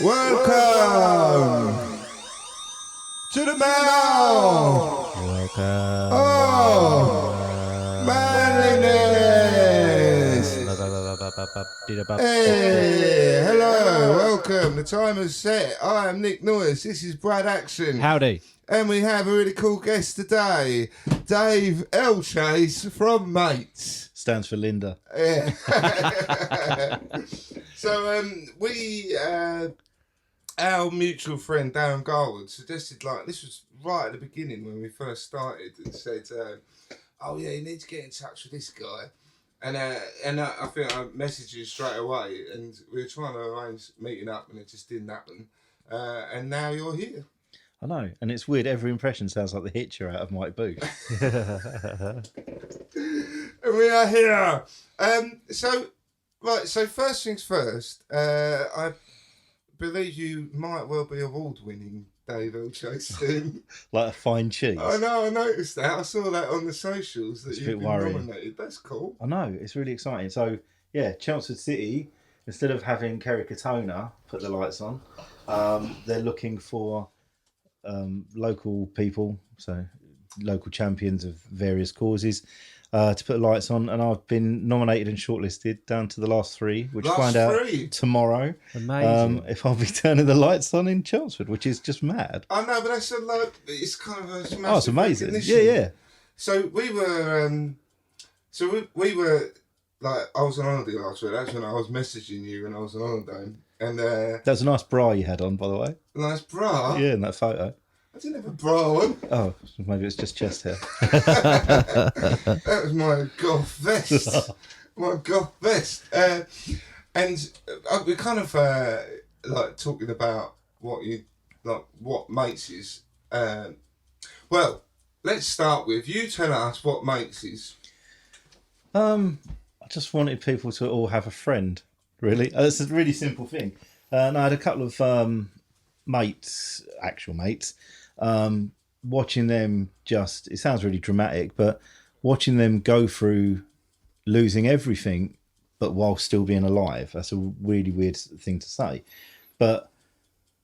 Welcome to the mouth. Welcome. Oh, Manliness. Hey, hello, welcome. The time is set. I am Nick Noyes. This is Brad Action. Howdy. And we have a really cool guest today, Dave L. Chase from Mates. Stands for Linda. Yeah. So our mutual friend Darren Garwood suggested, like, this was right at the beginning when we first started, and said, oh yeah, you need to get in touch with this guy. And I think I messaged you straight away, and we were trying to arrange meeting up, and it just didn't happen. And now you're here. I know, and it's weird. Every impression sounds like the Hitcher out of Mike Booth. And we are here. So first things first, I believe you might well be award-winning, Dave L. Chase soon. Like a fine cheese. I know, I noticed that. I saw that on the socials that It's a you've bit been worrying. nominated. That's cool. I know, it's really exciting. So, yeah, Chelmsford City, instead of having Kerry Katona put the lights on, they're looking for local people, so local champions of various causes, to put the lights on, and I've been nominated and shortlisted down to the last three, which find out tomorrow. Amazing. If I'll be turning the lights on in Chelmsford, which is just mad. I know, but that's it's kind of a massive Oh, it's amazing. recognition. Yeah. So we were, we were, like, I was on holiday last week. That's when I was messaging you when I was on holiday. And That was a nice bra you had on, by the way. nice bra. Yeah, in that photo. I didn't have a bra on. Oh, maybe it's just chest hair. That was my goth vest. My goth vest. And we're kind of like talking about what Mates is. Well, let's start with you. Tell us what Mates is. I just wanted people to all have a friend, really. It's a really simple thing. And I had a couple of mates, actual mates, watching them it sounds really dramatic, but watching them go through losing everything, but while still being alive. That's a really weird thing to say. But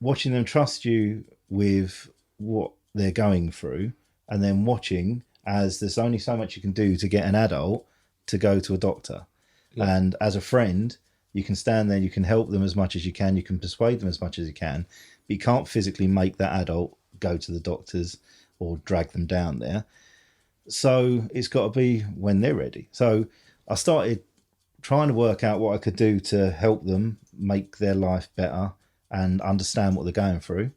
watching them trust you with what they're going through, and then watching as there's only so much you can do to get an adult to go to a doctor. Yeah. And as a friend, you can stand there, you can help them as much as you can persuade them as much as you can, but you can't physically make that adult go to the doctors or drag them down there. So it's got to be when they're ready. So I started trying to work out what I could do to help them make their life better and understand what they're going through.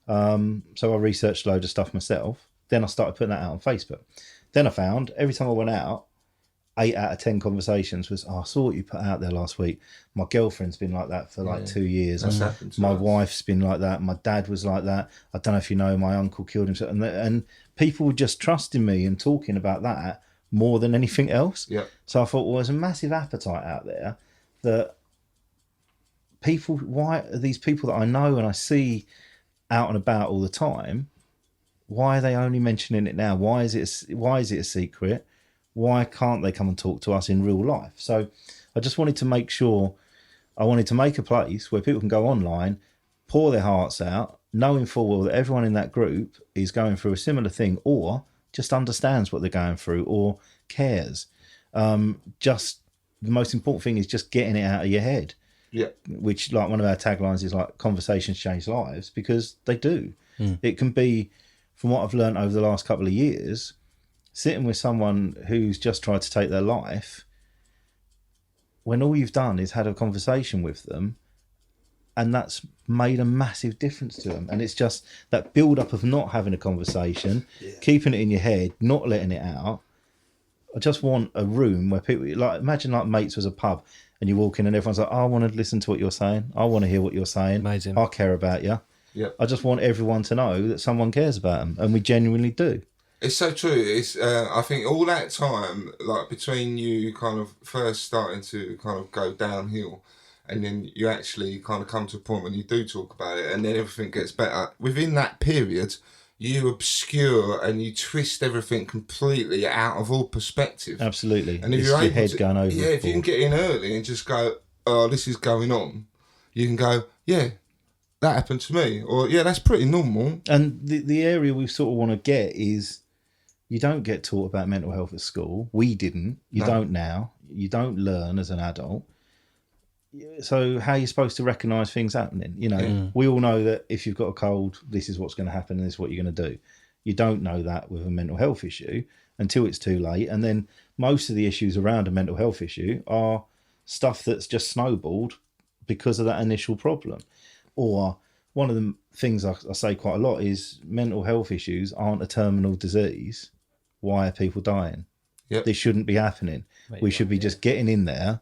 So I researched a load of stuff myself. Then I started putting that out on Facebook. Then I found every time I went out, 8 out of 10 conversations was, I saw what you put out there last week. My girlfriend's been like that for 2 years. That's happened to my us. wife's been like that. My dad was like that. I don't know if you know, my uncle killed himself. And people were just trusting me and talking about that more than anything else. Yeah. So I thought, well, there's a massive appetite out there that people, why are these people that I know and I see out and about all the time, why are they only mentioning it now? Why is it a secret? Why can't they come and talk to us in real life? So I just wanted to make sure, I wanted to make a place where people can go online, pour their hearts out, knowing full well that everyone in that group is going through a similar thing or just understands what they're going through or cares. Just the most important thing is just getting it out of your head. Yeah. Which, like, one of our taglines is like, conversations change lives, because they do. It can be, from what I've learned over the last couple of years, sitting with someone who's just tried to take their life, when all you've done is had a conversation with them, and that's made a massive difference to them. And it's just that build up of not having a conversation, keeping it in your head, not letting it out. I just want a room where people, like, imagine like Mates was a pub and you walk in and everyone's like, oh, I want to listen to what you're saying. I want to hear what you're saying. Amazing. I care about you. Yep. I just want everyone to know that someone cares about them, and we genuinely do. It's so true. It's I think all that time, like, between you kind of first starting to kind of go downhill, and then you actually kind of come to a point when you do talk about it, and then everything gets better. Within that period, you obscure and you twist everything completely out of all perspective. Absolutely. And if it's you're your able head to, going over. if you can get in early and just go, oh, this is going on, you can go, yeah, that happened to me, or yeah, that's pretty normal. And the area we sort of want to get is, you don't get taught about mental health at school. We didn't. You don't now. You don't learn as an adult. So how are you supposed to recognise things happening? You know, we all know that if you've got a cold, this is what's going to happen and this is what you're going to do. You don't know that with a mental health issue until it's too late. And then most of the issues around a mental health issue are stuff that's just snowballed because of that initial problem. Or one of the things I say quite a lot is mental health issues aren't a terminal disease. Why are people dying? Yep. This shouldn't be happening. We should be just getting in there,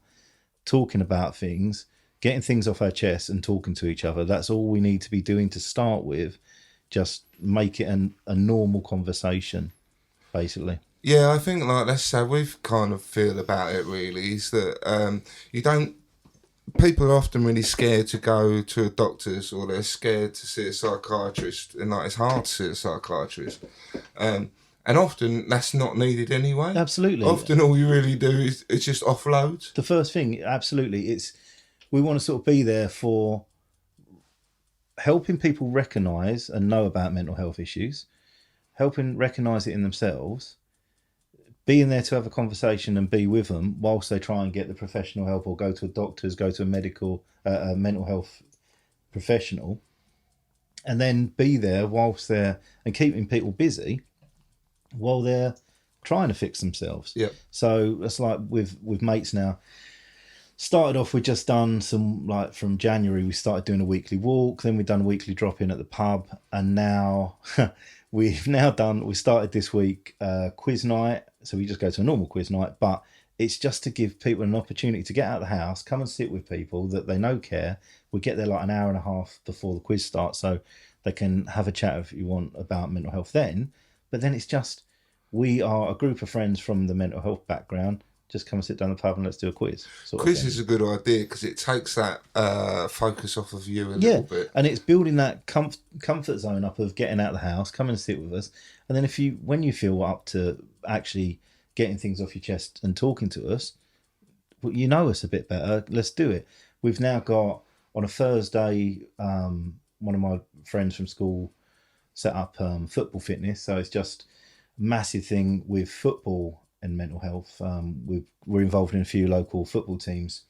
talking about things, getting things off our chest and talking to each other. That's all we need to be doing to start with. Just make it a normal conversation, basically. Yeah, I think like that's how we kind of feel about it really, is that you don't, people are often really scared to go to a doctor's, or they're scared to see a psychiatrist, and like it's hard to see a psychiatrist. And often that's not needed anyway. Absolutely. Often all you really do is just offload. The first thing, absolutely, we want to sort of be there for helping people recognise and know about mental health issues, helping recognise it in themselves, being there to have a conversation and be with them whilst they try and get the professional help, or go to a doctor's, go to a mental health professional, and then be there whilst they're, and keeping people busy while they're trying to fix themselves. Yep. So it's like with mates now. Started off, we just done some, like from January, we started doing a weekly walk, then we've done a weekly drop-in at the pub, and now we started this week quiz night. So we just go to a normal quiz night, but it's just to give people an opportunity to get out of the house, come and sit with people that they know care. We get there like an hour and a half before the quiz starts, so they can have a chat if you want about mental health then. But then it's just, we are a group of friends from the mental health background. Just come and sit down the pub and let's do a quiz. Quiz is a good idea because it takes that focus off of you a little bit. And it's building that comfort zone up of getting out of the house, come and sit with us. And then when you feel up to actually getting things off your chest and talking to us, you know us a bit better, let's do it. We've now got, on a Thursday, one of my friends from school set up football fitness. So it's just a massive thing with football and mental health. We're involved in a few local football teams,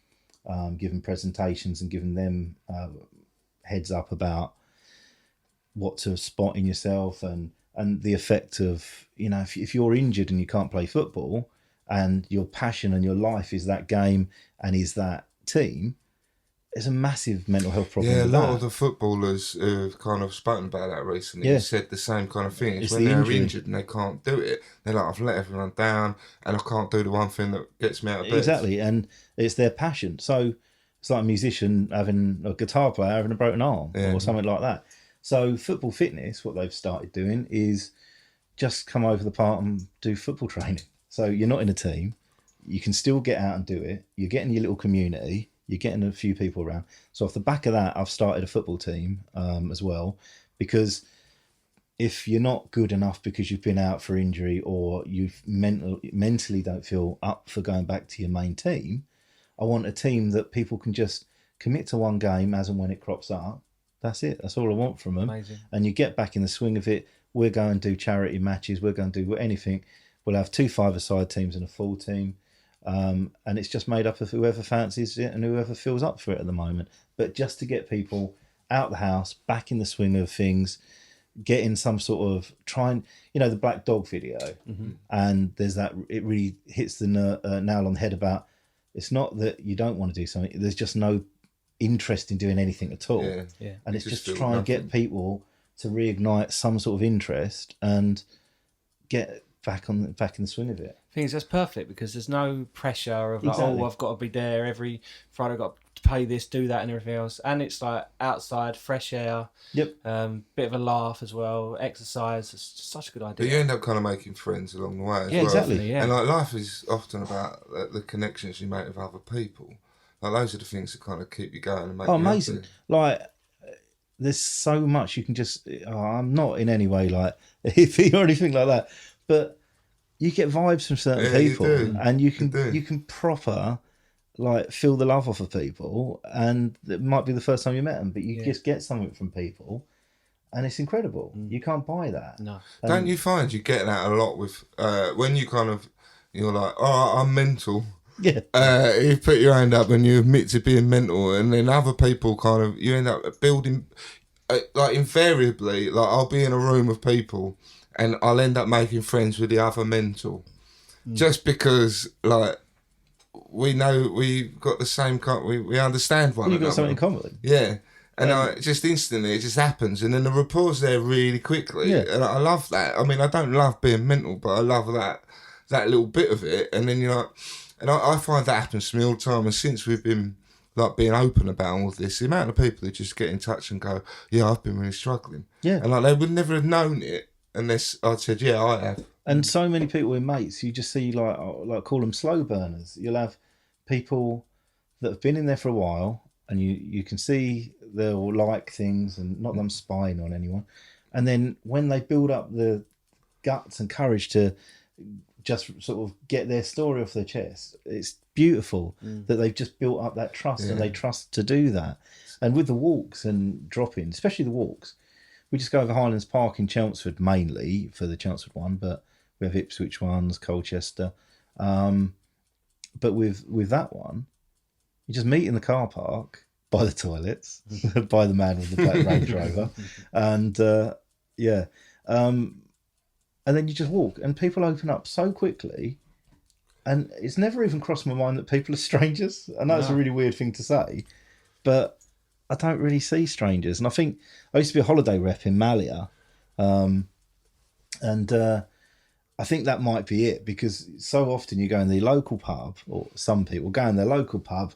giving presentations and giving them heads up about what to spot in yourself and the effect of, you know, if you're injured and you can't play football and your passion and your life is that game and is that team, there's a massive mental health problem. Yeah, a with lot that. of the footballers have kind of spoken about that recently. Yeah. They said the same kind of thing. It's when the they're injury. injured and they can't do it, they're like, I've let everyone down and I can't do the one thing that gets me out of bed. Exactly, and it's their passion. So it's like a musician having a guitar player having a broken arm or something like that. So football fitness, what they've started doing is just come over the park and do football training. So you're not in a team. You can still get out and do it. You're getting your little community. You're getting a few people around. So off the back of that, I've started a football team as well, because if you're not good enough because you've been out for injury or you mentally don't feel up for going back to your main team, I want a team that people can just commit to one game as and when it crops up. That's it. That's all I want from them. Amazing. And you get back in the swing of it. We're going to do charity matches. We're going to do anything. We'll have 2 5-a-side teams and a full team. And it's just made up of whoever fancies it and whoever feels up for it at the moment. But just to get people out the house, back in the swing of things, getting some sort of trying, you know, the Black Dog video. Mm-hmm. And there's that, it really hits the nail on the head about, it's not that you don't want to do something, there's just no interest in doing anything at all. Yeah. And it's just trying to get people to reignite some sort of interest and get back in the swing of it. Things that's perfect because there's no pressure of like, Exactly. oh, I've got to be there every Friday, I've got to pay this, do that, and everything else. And it's like outside, fresh air. Yep. Bit of a laugh as well, exercise. It's just such a good idea. But you end up kind of making friends along the way as well. Exactly. Yeah. And like life is often about the connections you make with other people. Like those are the things that kind of keep you going and make you amazing. happy. Like, there's so much you can just, I'm not in any way like hippie or anything like that, but you get vibes from certain people you do. and you can proper like feel the love off of people, and it might be the first time you met them, but you just get something from people, and it's incredible. You can't buy that. No. Don't you find you get that a lot with when you kind of you're like, oh, I'm mental. Yeah. You put your hand up and you admit to being mental, and then other people kind of you end up building like invariably. Like I'll be in a room of people, and I'll end up making friends with the other mental, just because like we know we've got the same kind. We understand one Well, you've another. got something in common. Yeah. And I just instantly, it just happens. And then the rapport's there really quickly. Yeah. And I love that. I mean, I don't love being mental, but I love that little bit of it. And then, and I find that happens to me all the time. And since we've been, like, being open about all of this, the amount of people who just get in touch and go, yeah, I've been really struggling. Yeah. And, like, they would never have known it unless I'd said, yeah, I have. And so many people in mates, you just see like call them slow burners. You'll have people that have been in there for a while, and you can see they'll like things and not them spying on anyone. And then when they build up the guts and courage to just sort of get their story off their chest, it's beautiful that they've just built up that trust and they trust to do that. And with the walks and drop-ins, especially the walks, we just go over Highlands Park in Chelmsford mainly for the Chelmsford one, but we have Ipswich ones, Colchester. But with that one, you just meet in the car park by the toilets, by the man with the black Range Rover, and and then you just walk, and people open up so quickly, and it's never even crossed my mind that people are strangers. I know it's a really weird thing to say, but I don't really see strangers. And I think I used to be a holiday rep in Malia, and I think that might be it, because so often you go in the local pub, or some people go in their local pub,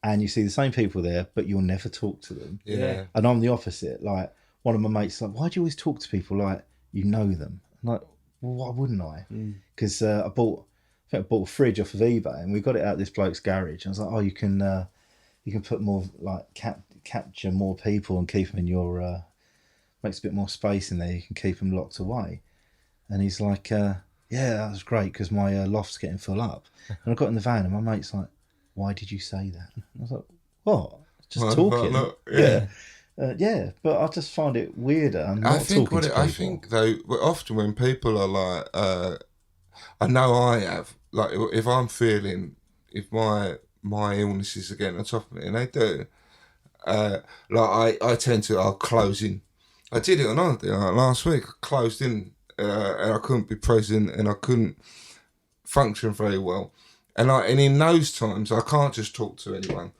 and you see the same people there, but you'll never talk to them. Yeah. And I'm the opposite. Like, one of my mates like, why do you always talk to people like you know them? I'm like, well, why wouldn't I? Because I bought a fridge off of eBay, and we got it out of this bloke's garage. And I was like, oh, you can put more, like, capture more people and keep them in your, makes a bit more space in there. You can keep them locked away. And he's like, yeah, that was great, because my loft's getting full up. And I got in the van, and my mate's like, why did you say that? I was like, what? Just talking. Yeah, but I just find it weirder. I'm not talking to people. I think though, often when people are like, I know I have, like, if I'm feeling, if my illnesses are getting on top of me, and they do, like I tend to, I'll close in. I did it on holiday like last week. I closed in, and I couldn't be present, and I couldn't function very well. And in those times, I can't just talk to anyone.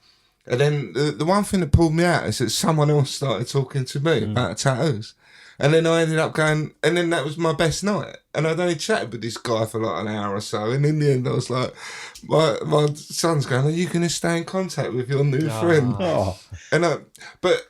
And then the one thing that pulled me out is that someone else started talking to me about tattoos. And then I ended up going, and then that was my best night. And I'd only chatted with this guy for like an hour or so. And in the end, I was like, my son's going, are you going to stay in contact with your new friend? Oh. And but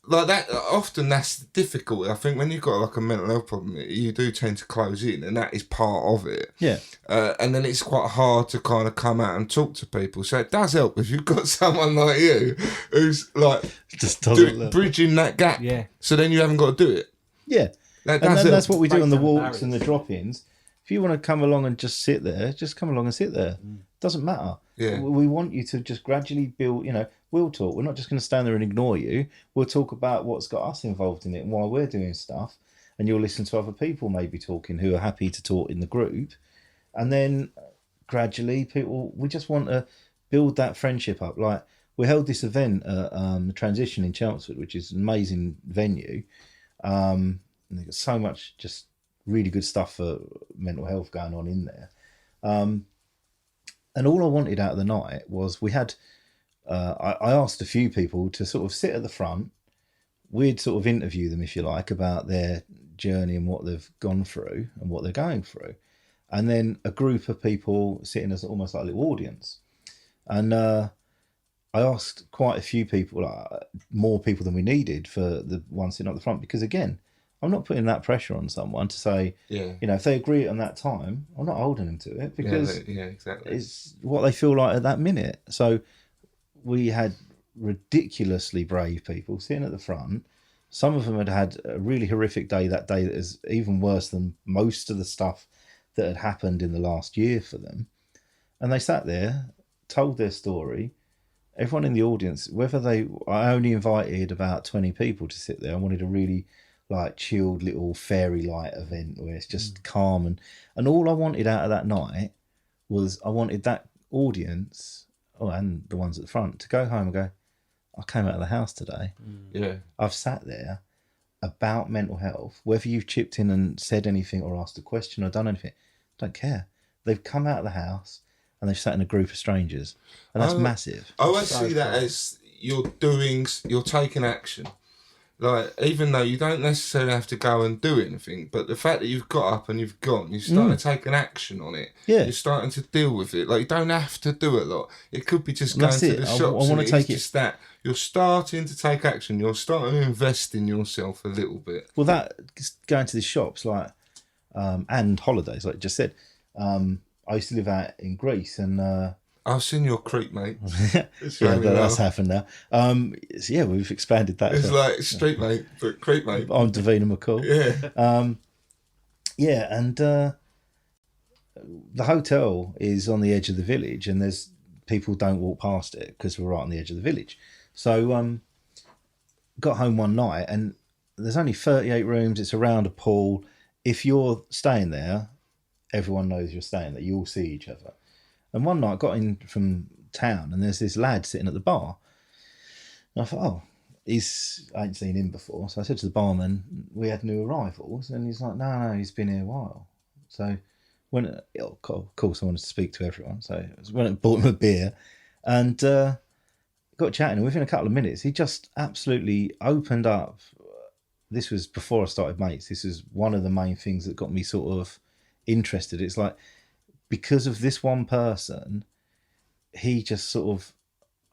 like that, often that's difficult. I think when you've got like a mental health problem, you do tend to close in, and that is part of it. Yeah. And then it's quite hard to kind of come out and talk to people. So it does help if you've got someone like you who's like Just doesn't bridging that gap. Yeah. So then you haven't got to do it. Yeah. That And does then that's help. what we do on the Break down walks and the drop-ins. If you want to come along and just sit there, just come along and sit there. Doesn't matter. Yeah. We want you to just gradually build, we'll talk. We're not just going to stand there and ignore you. We'll talk about what's got us involved in it and why we're doing stuff. And you'll listen to other people maybe talking who are happy to talk in the group. And then gradually we just want to build that friendship up. Like, we held this event at the Transition in Chelmsford, which is an amazing venue. And they've got so much just really good stuff for mental health going on in there. And all I wanted out of the night was we had, I asked a few people to sort of sit at the front. We'd sort of interview them, if you like, about their journey and what they've gone through and what they're going through. And then a group of people sitting as almost like a little audience. And I asked quite a few people, more people than we needed for the one sitting at the front, because again, I'm not putting that pressure on someone to say, if they agree on that time, I'm not holding them to it, because exactly. it's what they feel like at that minute. So we had ridiculously brave people sitting at the front. Some of them had a really horrific day that day that is even worse than most of the stuff that had happened in the last year for them. And they sat there told their story. Everyone in the audience, I only invited about 20 people to sit there. I wanted a really like chilled little fairy light event where it's just calm and all I wanted out of that night was I wanted that audience, and the ones at the front, to go home and go, I came out of the house today. Yeah. I've sat there about mental health, whether you've chipped in and said anything or asked a question or done anything, don't care. They've come out of the house and they've sat in a group of strangers, and that's massive. I always see that as you're taking action. Like, even though you don't necessarily have to go and do anything, but the fact that you've got up and you've gone, you're starting to take an action on it. Yeah. You're starting to deal with it. Like, you don't have to do a lot. It could be just going to the shops. I want to take it. Just that you're starting to take action. You're starting to invest in yourself a little bit. Well, that going to the shops, like, and holidays, like you just said. I used to live out in Greece, and I've seen your creep, mate. That's happened now. So yeah, we've expanded that. It's like street mate, but creep mate. I'm Davina McCall. Yeah. Yeah, and the hotel is on the edge of the village, and there's people don't walk past it because we're right on the edge of the village. So got home one night, and there's only 38 rooms. It's around a pool. If you're staying there, everyone knows you're staying there. You all see each other. And one night I got in from town and there's this lad sitting at the bar. And I thought, I ain't seen him before. So I said to the barman, we had new arrivals. And he's like, no, he's been here a while. So of course I wanted to speak to everyone. So I went and bought him a beer and got chatting. And within a couple of minutes, he just absolutely opened up. This was before I started Mates. This is one of the main things that got me sort of interested. It's like, because of this one person, he just sort of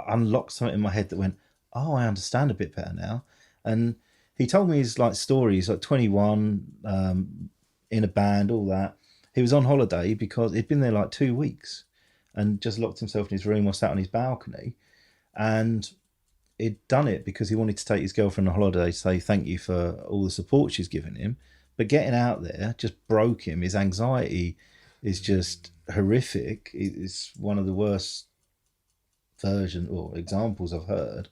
unlocked something in my head that went, oh, I understand a bit better now. And he told me his like stories, like 21, in a band, all that. He was on holiday because he'd been there like 2 weeks and just locked himself in his room or sat on his balcony. And he'd done it because he wanted to take his girlfriend on holiday to say thank you for all the support she's given him. But getting out there just broke him. His anxiety is just horrific. It's one of the worst version or examples I've heard.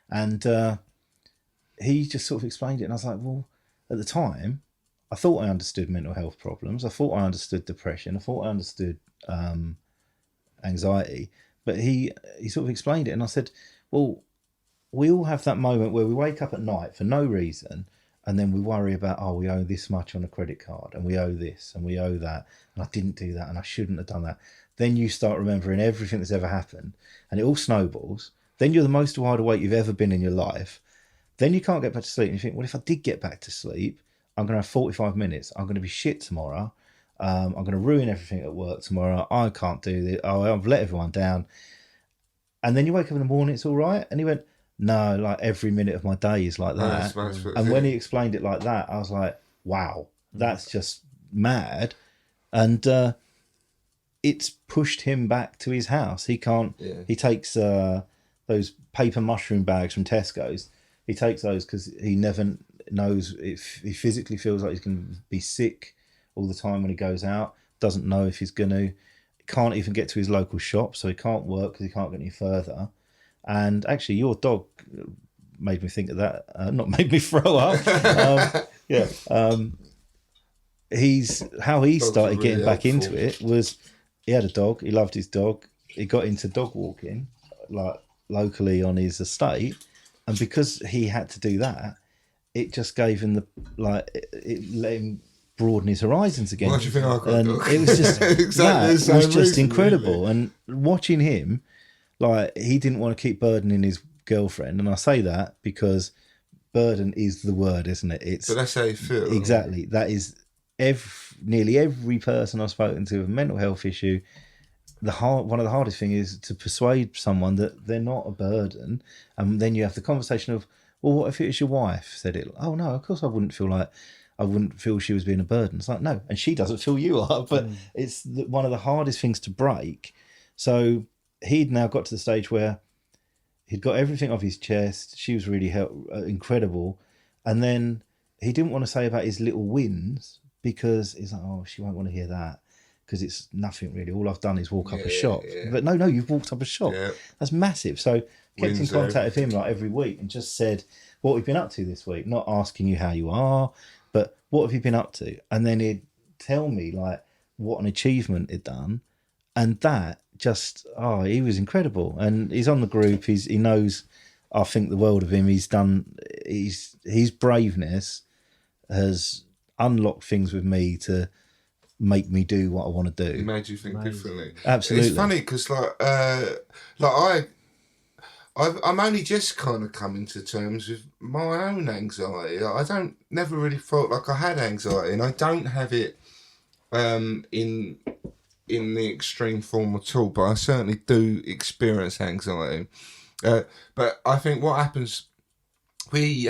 And he just sort of explained it. And I was like, well, at the time, I thought I understood mental health problems. I thought I understood depression. I thought I understood anxiety. But he sort of explained it. And I said, well, we all have that moment where we wake up at night for no reason. And then we worry about, we owe this much on a credit card and we owe this and we owe that. And I didn't do that and I shouldn't have done that. Then you start remembering everything that's ever happened and it all snowballs. Then you're the most wide awake you've ever been in your life. Then you can't get back to sleep. And you think, well, if I did get back to sleep, I'm going to have 45 minutes. I'm going to be shit tomorrow. I'm going to ruin everything at work tomorrow. I can't do this. I've let everyone down. And then you wake up in the morning, it's all right. And he went, no, like every minute of my day is like that. And when he explained it like that, I was like, wow, that's just mad. And it's pushed him back to his house. He can't, he takes those paper mushroom bags from Tesco's. He takes those because he never knows if he physically feels like he's going to be sick all the time when he goes out. Doesn't know if he's going to, can't even get to his local shop. So he can't work because he can't get any further. And actually, your dog made me think of that. Not made me throw up. How he started getting back into it was he had a dog. He loved his dog. He got into dog walking, like locally on his estate, and because he had to do that, it just gave him it let him broaden his horizons again. Why do you think I got a dog? It was just exactly that was just incredible. Really. And watching him. Like, he didn't want to keep burdening his girlfriend. And I say that because burden is the word, isn't it? But that's how you feel. Exactly. That is nearly every person I've spoken to with a mental health issue. One of the hardest things is to persuade someone that they're not a burden. And then you have the conversation of, well, what if it was your wife said it? Oh, no, of course I wouldn't feel she was being a burden. It's like, no. And she doesn't feel you are. But it's one of the hardest things to break. So he'd now got to the stage where he'd got everything off his chest. She was really incredible. And then he didn't want to say about his little wins because he's like, oh, she won't want to hear that. because it's nothing really. All I've done is walk up a Yeah, shop. yeah. But no, you've walked up a shop. Yeah. That's massive. So kept in Wins contact with him everything. like every week and just said, what have you been up to this week? Not asking you how you are, but what have you been up to? And then he'd tell me like what an achievement he'd done. And that just, he was incredible. And he's on the group. He knows, I think the world of him. His braveness has unlocked things with me to make me do what I want to It do. made you think differently. Absolutely. It's funny because I'm only just kind of coming to terms with my own anxiety. I don't never really felt like I had anxiety, and I don't have it in the extreme form at all. But I certainly do experience anxiety. But I think what happens, we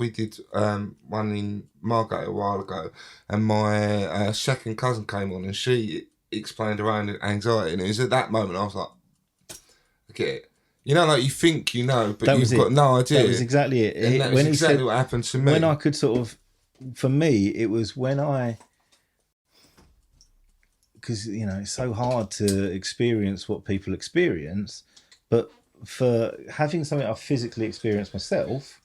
did one in Margate a while ago, and my second cousin came on, and she explained her own anxiety, and it was at that moment I was like, I get it. You know, like you think you know, but you've got no idea. That was exactly it. And that was exactly what happened to me. When I could sort of, for me, it was when because, you know, it's so hard to experience what people experience, but for having something I've physically experienced myself,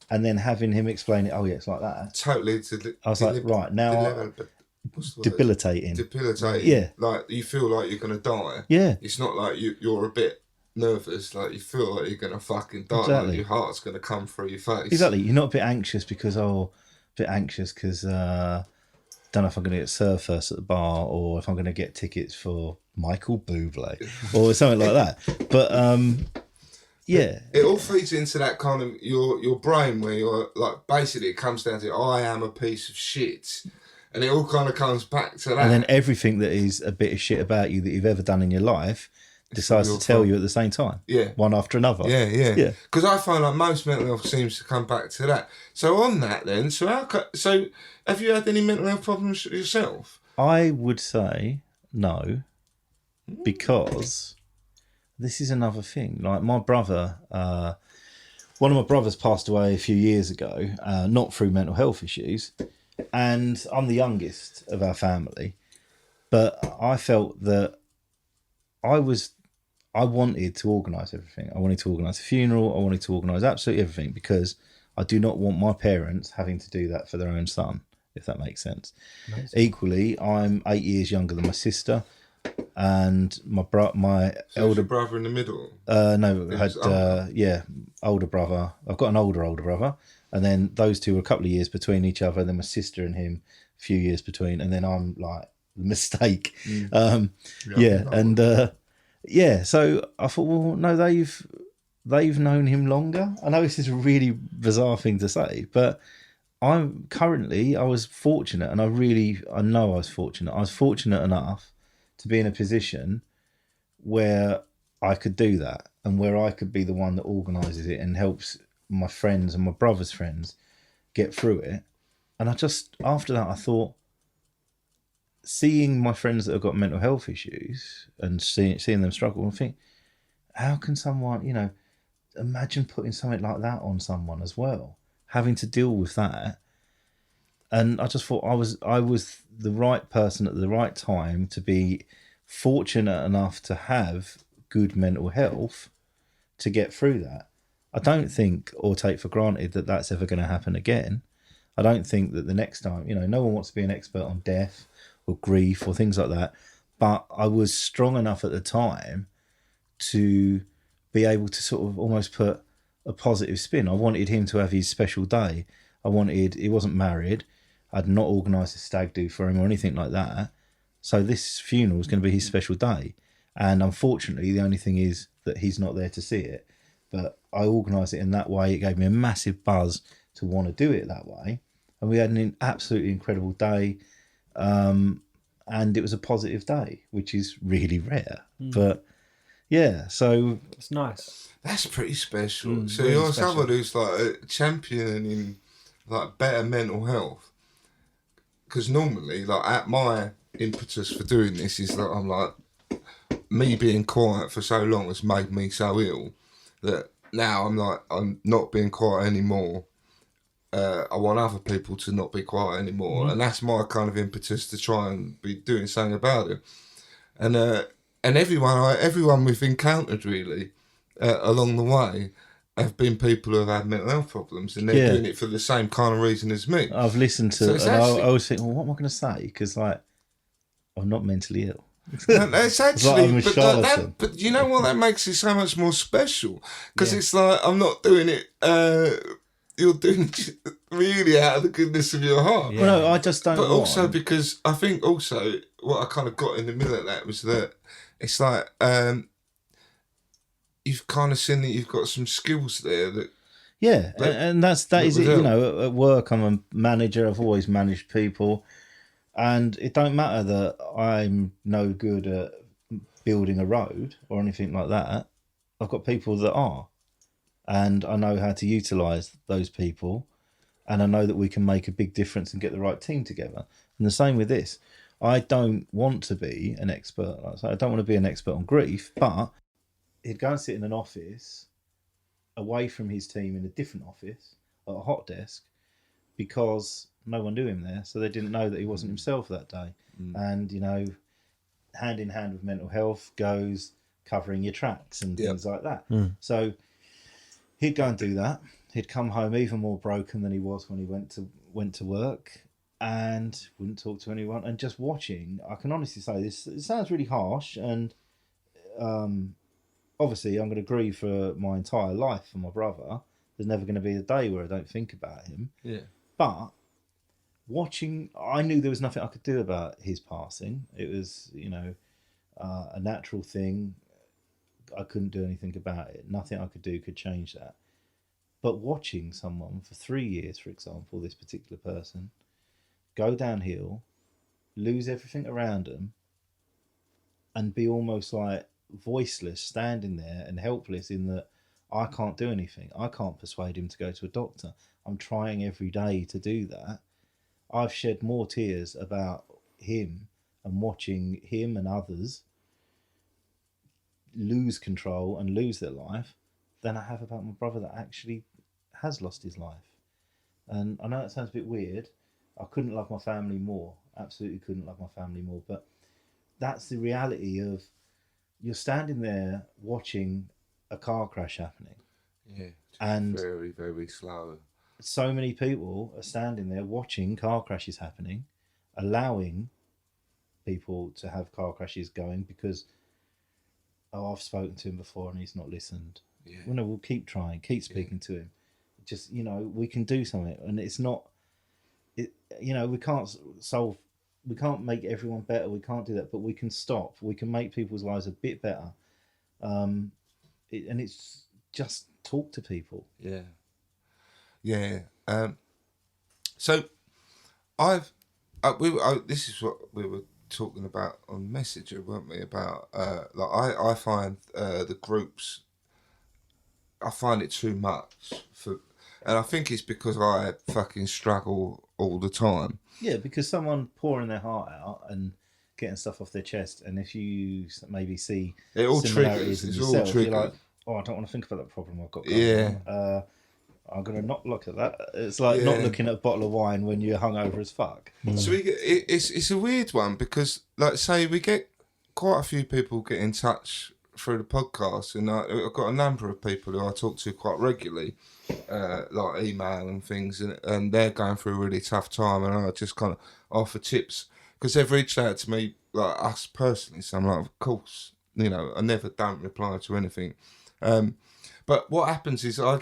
and then having him explain it, it's like that. Totally. I was like, right, now... Debilitating. Yeah. Like, you feel like you're going to die. Yeah. It's not like you're a bit nervous. Like, you feel like you're going to fucking die. Exactly. Like, your heart's going to come through your face. Exactly. You're not a bit anxious because, don't know if I'm going to get served first at the bar, or if I'm going to get tickets for Michael Bublé or something like that. But yeah, it all feeds into that kind of your brain where you're like, basically it comes down to I am a piece of shit, and it all kind of comes back to that. And then everything that is a bit of shit about you that you've ever done in your life decides to tell you at the same time. Yeah. One after another. Yeah. Because I find like most mental health seems to come back to that. So on that then, so have you had any mental health problems yourself? I would say no, because this is another thing. Like my brother, one of my brothers passed away a few years ago, not through mental health issues, and I'm the youngest of our family, but I felt that I wanted to organise everything. I wanted to organise a funeral. I wanted to organise absolutely everything, because I do not want my parents having to do that for their own son, if that makes sense. Amazing. Equally, I'm 8 years younger than my sister, and my elder brother in the middle. Older brother. I've got an older brother, and then those two were a couple of years between each other. And then my sister and him, a few years between, and then I'm like the mistake. So I thought, well, no, they've known him longer. I know this is a really bizarre thing to say, but I was fortunate, and I know I was fortunate. I was fortunate enough to be in a position where I could do that, and where I could be the one that organises it and helps my friends and my brother's friends get through it. And after that, I thought, seeing my friends that have got mental health issues and seeing them struggle, and think, how can someone, imagine putting something like that on someone as well, having to deal with that. And I just thought I was the right person at the right time to be fortunate enough to have good mental health to get through that. I don't think or take for granted that that's ever going to happen again. I don't think that the next time, no one wants to be an expert on death or grief or things like that. But I was strong enough at the time to be able to sort of almost put a positive spin. I wanted him to have his special day. He wasn't married. I'd not organised a stag do for him or anything like that. So this funeral was going to be his special day. And unfortunately, the only thing is that he's not there to see it. But I organised it in that way. It gave me a massive buzz to want to do it that way. And we had an absolutely incredible day. And it was a positive day, which is really rare. But yeah, so... It's nice. That's pretty special. So really you're special. someone who's like a champion in like better mental health. Because normally, like my impetus for doing this is that I'm like, me being quiet for so long has made me so ill that now I'm not being quiet anymore I want other people to not be quiet anymore, and that's my kind of impetus to try and be doing something about it. And everyone we've encountered really along the way have been people who have had mental health problems, and they're doing it for the same kind of reason as me. I've listened to it, and I always think, well, what am I going to say? Because like, I'm not mentally ill. It's actually, I'm a charlatan. but you know what? That makes it so much more special because it's like I'm not doing it. You're doing it really out of the goodness of your heart. Yeah. Well, no, I just don't. But also because I think also what I kind of got in the middle of that was that it's like you've kind of seen that you've got some skills there that. Yeah, and that is it. You know, at work I'm a manager. I've always managed people. And it don't matter that I'm no good at building a road or anything like that. I've got people that are. And I know how to utilise those people. And I know that we can make a big difference and get the right team together. And the same with this. I don't want to be an expert. Like I say, I don't want to be an expert on grief, but he'd go and sit in an office away from his team in a different office at a hot desk because no one knew him there, so they didn't know that he wasn't himself that day. And, you know, hand in hand with mental health goes covering your tracks and things like that. So he'd go and do that. He'd come home even more broken than he was when he went to work and wouldn't talk to anyone. And just watching, I can honestly say this, it sounds really harsh, and obviously I'm going to grieve for my entire life for my brother. There's never going to be a day where I don't think about him. Yeah. But watching, I knew there was nothing I could do about his passing. It was, you know, a natural thing. I couldn't do anything about it. Nothing I could do could change that. But watching someone for 3 years, for example, this particular person, go downhill, lose everything around them, and be almost like voiceless, standing there and helpless in that I can't do anything. I can't persuade him to go to a doctor. I'm trying every day to do that. I've shed more tears about him and watching him and others lose control and lose their life than I have about my brother that actually has lost his life. And I know that sounds a bit weird. I couldn't love my family more. Absolutely couldn't love my family more. But that's the reality of you're standing there watching a car crash happening. Yeah. And very, very slow. So many people are standing there watching car crashes happening, allowing people to have car crashes going because, oh, I've spoken to him before and he's not listened. Yeah. Well, no, we'll keep trying, keep speaking to him. Just, you know, we can do something. And it's not, you know, we can't make everyone better. We can't do that, but we can stop. We can make people's lives a bit better. And it's just talk to people. Yeah. Yeah. So this is what we were talking about on Messenger, weren't we? About I find the groups, I find it too much and I think it's because I fucking struggle all the time. Yeah, because someone pouring their heart out and getting stuff off their chest, and if you maybe see it all similarities triggers. in It's yourself, all triggered. you're like, oh, I don't want to think about that problem I've got going on. I'm going to not look at that. It's like not looking at a bottle of wine when you're hungover as fuck. So it's a weird one because, like, say we get quite a few people get in touch through the podcast, and I've got a number of people who I talk to quite regularly, like email and things, and they're going through a really tough time, and I just kind of offer tips because they've reached out to me, like us personally. So I'm like, of course, you know, I never don't reply to anything, but what happens is I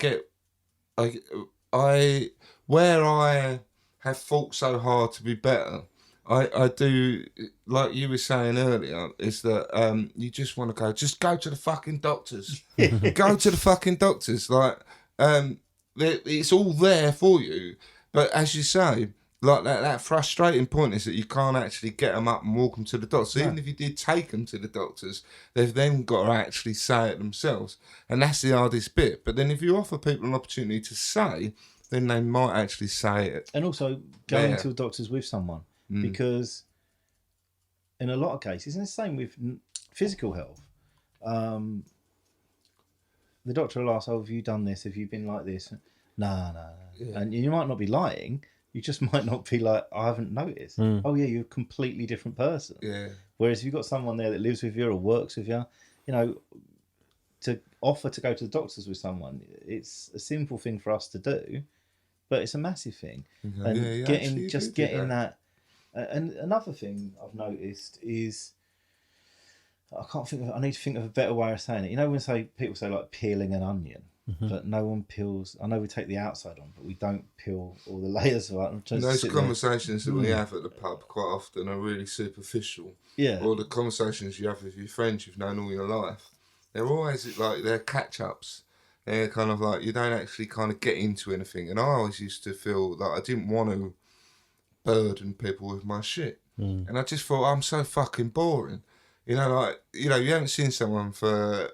where I have fought so hard to be better, I do, like you were saying earlier, is that you just want to go to the fucking doctors. Go to the fucking doctors. Like, it's all there for you. But as you say, like that frustrating point is that you can't actually get them up and walk them to the doctors. So even if you did take them to the doctors, they've then got to actually say it themselves. And that's the hardest bit. But then if you offer people an opportunity to say, then they might actually say it. And also going to the doctors with someone. Because in a lot of cases, and it's the same with physical health, the doctor will ask, oh, have you done this? Have you been like this? No. Yeah. And you might not be lying. You just might not be like, I haven't noticed. Oh yeah, you're a completely different person. Yeah. Whereas if you've got someone there that lives with you or works with you, you know, to offer to go to the doctors with someone, it's a simple thing for us to do, but it's a massive thing. And Yeah, getting actually, just you do getting that. and another thing I've noticed is I can't think of. I need to think of a better way of saying it. You know, when people say like peeling an onion, but no one peels. I know we take the outside on, but we don't peel all the layers of it. I'm trying to Those sit there. conversations that we have at the pub quite often are really superficial. Yeah. Or the conversations you have with your friends you've known all your life. They're always like, they're catch-ups. They're kind of like, you don't actually kind of get into anything. And I always used to feel that I didn't want to burden people with my shit. And I just thought, I'm so fucking boring. You know, like, you haven't seen someone for,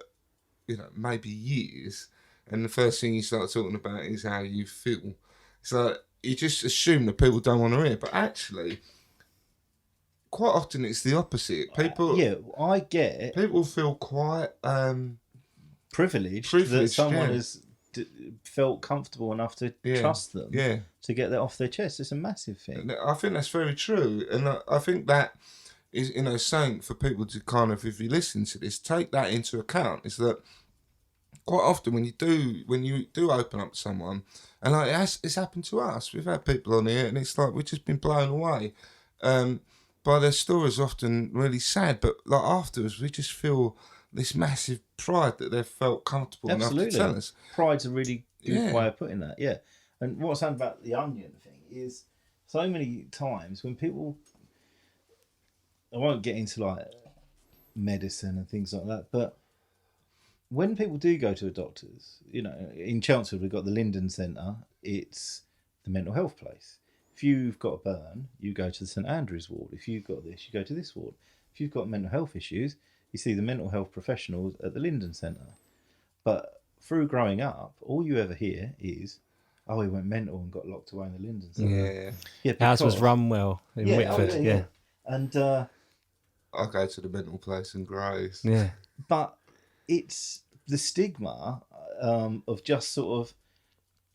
maybe years. And the first thing you start talking about is how you feel. It's like, you just assume that people don't want to hear. But actually, quite often it's the opposite. People I get it. People feel quite Privileged that someone yeah. has felt comfortable enough to trust them to get that off their chest. It's a massive thing. I think that's very true, and I think that is something for people to kind of, if you listen to this, take that into account. Is that quite often when you do open up to someone, and like it's happened to us. We've had people on here, and it's like we've just been blown away by their stories. Often really sad, but like afterwards, we just feel this massive pride that they've felt comfortable enough to tell us. Pride's a really good way of putting that, yeah. And what's happened about the onion thing is so many times when people... I won't get into like medicine and things like that, but when people do go to a doctor's, in Chelmsford we've got the Linden Centre. It's the mental health place. If you've got a burn, you go to the St Andrews ward. If you've got this, you go to this ward. If you've got mental health issues, you see the mental health professionals at the Linden Centre. But through growing up, all you ever hear is, oh, he went mental and got locked away in the Linden Centre. Yeah, ours was Runwell in Whitford. Yeah. And I go to the mental place in Grays. Yeah. But it's the stigma of just sort of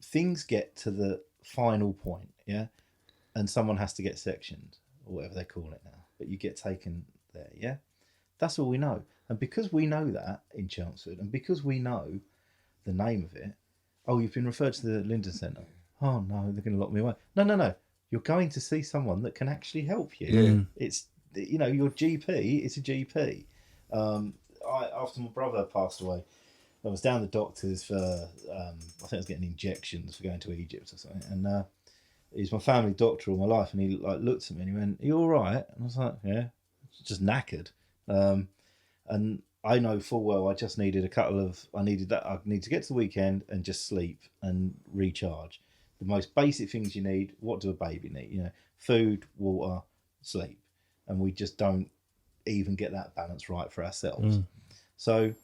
things get to the final point, yeah, and someone has to get sectioned or whatever they call it now, but you get taken there, yeah. That's all we know, and because we know that in Chelmsford, and because we know the name of it, oh, you've been referred to the Linden Centre. Oh no, they're going to lock me away. No. You're going to see someone that can actually help you. Yeah. It's your GP. It's a GP. After my brother passed away, I was down the doctor's for I think I was getting injections for going to Egypt or something, and he's my family doctor all my life, and he like looked at me and he went, "Are you all right?" And I was like, "Yeah, just knackered." And I know full well I just needed I need to get to the weekend and just sleep and recharge. The most basic things you need. What do a baby need? Food, water, sleep, and we just don't even get that balance right for ourselves. So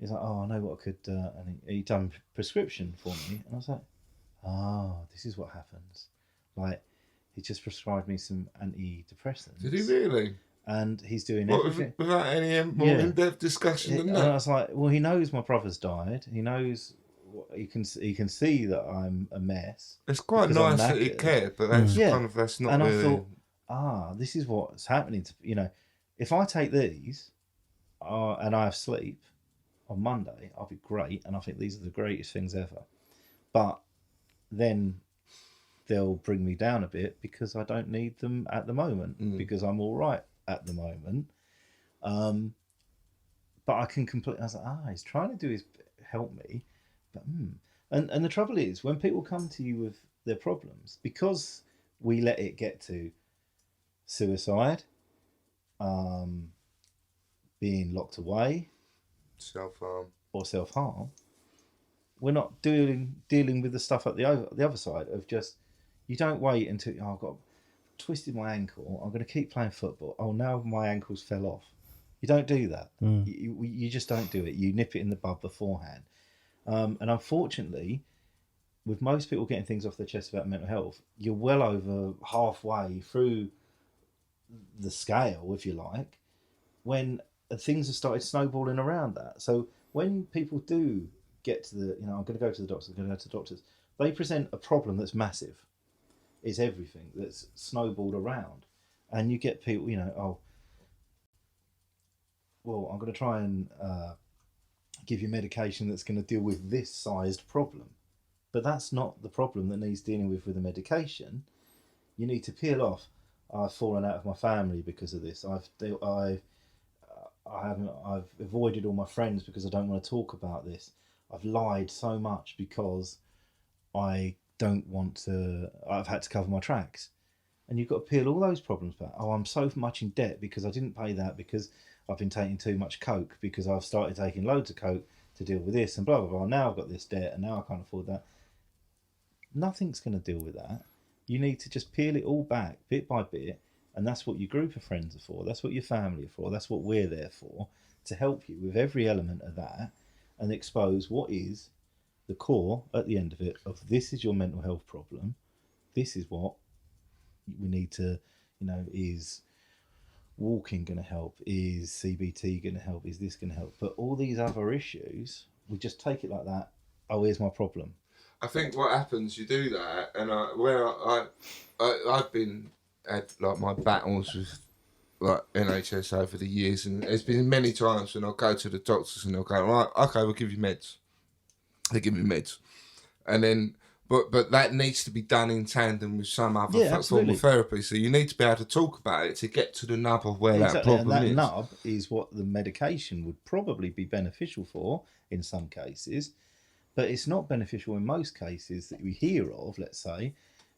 he's like, "Oh, I know what I could," and he done prescription for me, and I was like, "Oh, this is what happens." Like, he just prescribed me some antidepressants. Did he really? And he's doing everything without any more in-depth discussion than that. And I was like, well, he knows my brother's died. He knows he can see that I'm a mess. It's quite nice that he cared, but that's that's not. And really... I thought, this is what's happening to if I take these and I have sleep on Monday, I'll be great, and I think these are the greatest things ever. But then they'll bring me down a bit because I don't need them at the moment because I'm all right at the moment. But I can completely... I was like, he's trying to do his help me. But and the trouble is, when people come to you with their problems, because we let it get to suicide, being locked away, self-harm, we're not dealing with the stuff at the other side of just, you don't wait until, I've got twisted my ankle, I'm going to keep playing football, oh, now my ankles fell off. You don't do that. You just don't do it. You nip it in the bud beforehand. And unfortunately, with most people getting things off their chest about mental health, you're well over halfway through the scale, if you like, when things have started snowballing around that. So when people do get to the, I'm going to go to the doctor, they present a problem that's massive. It's everything that's snowballed around, and you get people, oh, well, I'm going to try and give you medication that's going to deal with this sized problem, but that's not the problem that needs dealing with the medication. You need to peel off. I've fallen out of my family because of this. I've avoided all my friends because I don't want to talk about this. I've lied so much because I don't want to. I've had to cover my tracks, and you've got to peel all those problems back. Oh, I'm so much in debt because I didn't pay that, because I've been taking too much coke, because I've started taking loads of coke to deal with this, and blah blah blah. Now I've got this debt, and now I can't afford that. Nothing's going to deal with that. You need to just peel it all back bit by bit, and that's what your group of friends are for. That's what your family are for. That's what we're there for, to help you with every element of that and expose what is the core at the end of it, of this is your mental health problem. This is what we need to, is walking going to help? Is CBT going to help? Is this going to help? But all these other issues, we just take it like that. Oh, here's my problem. I think what happens, you do that, and I've been had like my battles with like NHS over the years, and there's been many times when I'll go to the doctors and they'll go, right, okay, we'll give you meds. They give me meds, and then but that needs to be done in tandem with some other form of therapy. So you need to be able to talk about it to get to the nub of where that problem and that is. nub is what the medication would probably be beneficial for in some cases, but it's not beneficial in most cases that we hear of, let's say,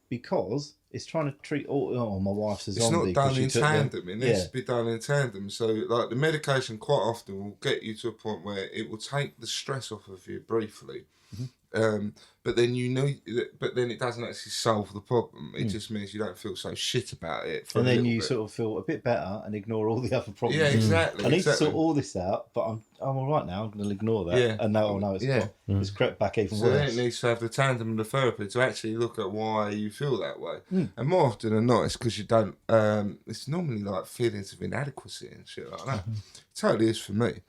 because it's trying to treat my wife's a zombie. It's not done in tandem. It needs to be done in tandem. So like the medication quite often will get you to a point where it will take the stress off of you briefly. Mm-hmm. But then it doesn't actually solve the problem. It just means you don't feel so shit about it. And then you sort of feel a bit better and ignore all the other problems. Yeah, exactly. I need to sort all this out, but I'm all right now. I'm going to ignore that. Yeah. And now I know it's crept back even worse. So then it needs to have the tandem of the therapy to actually look at why you feel that way. And more often than not, it's because you don't. It's normally like feelings of inadequacy and shit like that. It totally is for me.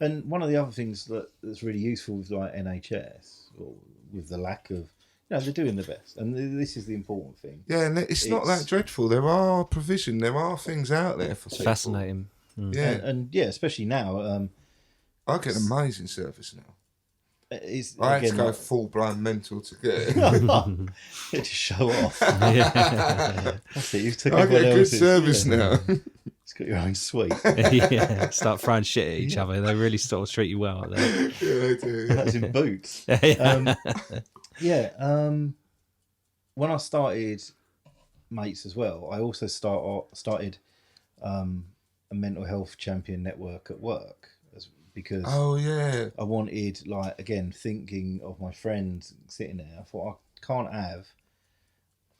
And one of the other things that's really useful with like NHS, or with the lack of, they're doing the best, and this is the important thing. Yeah, and it's not that dreadful. There are provision. There are things out there for people. Fascinating. Yeah, and especially now. I get amazing service now. I had to go full blown mental to get it. To show off. That's it. You took I get a good service now. It's got your own suite. Start throwing shit at each other. They really sort of treat you well. Yeah, they do. That's in boots. When I started Mates as well, I also started a mental health champion network at work, because I wanted, like, again, thinking of my friends sitting there, I thought I can't have,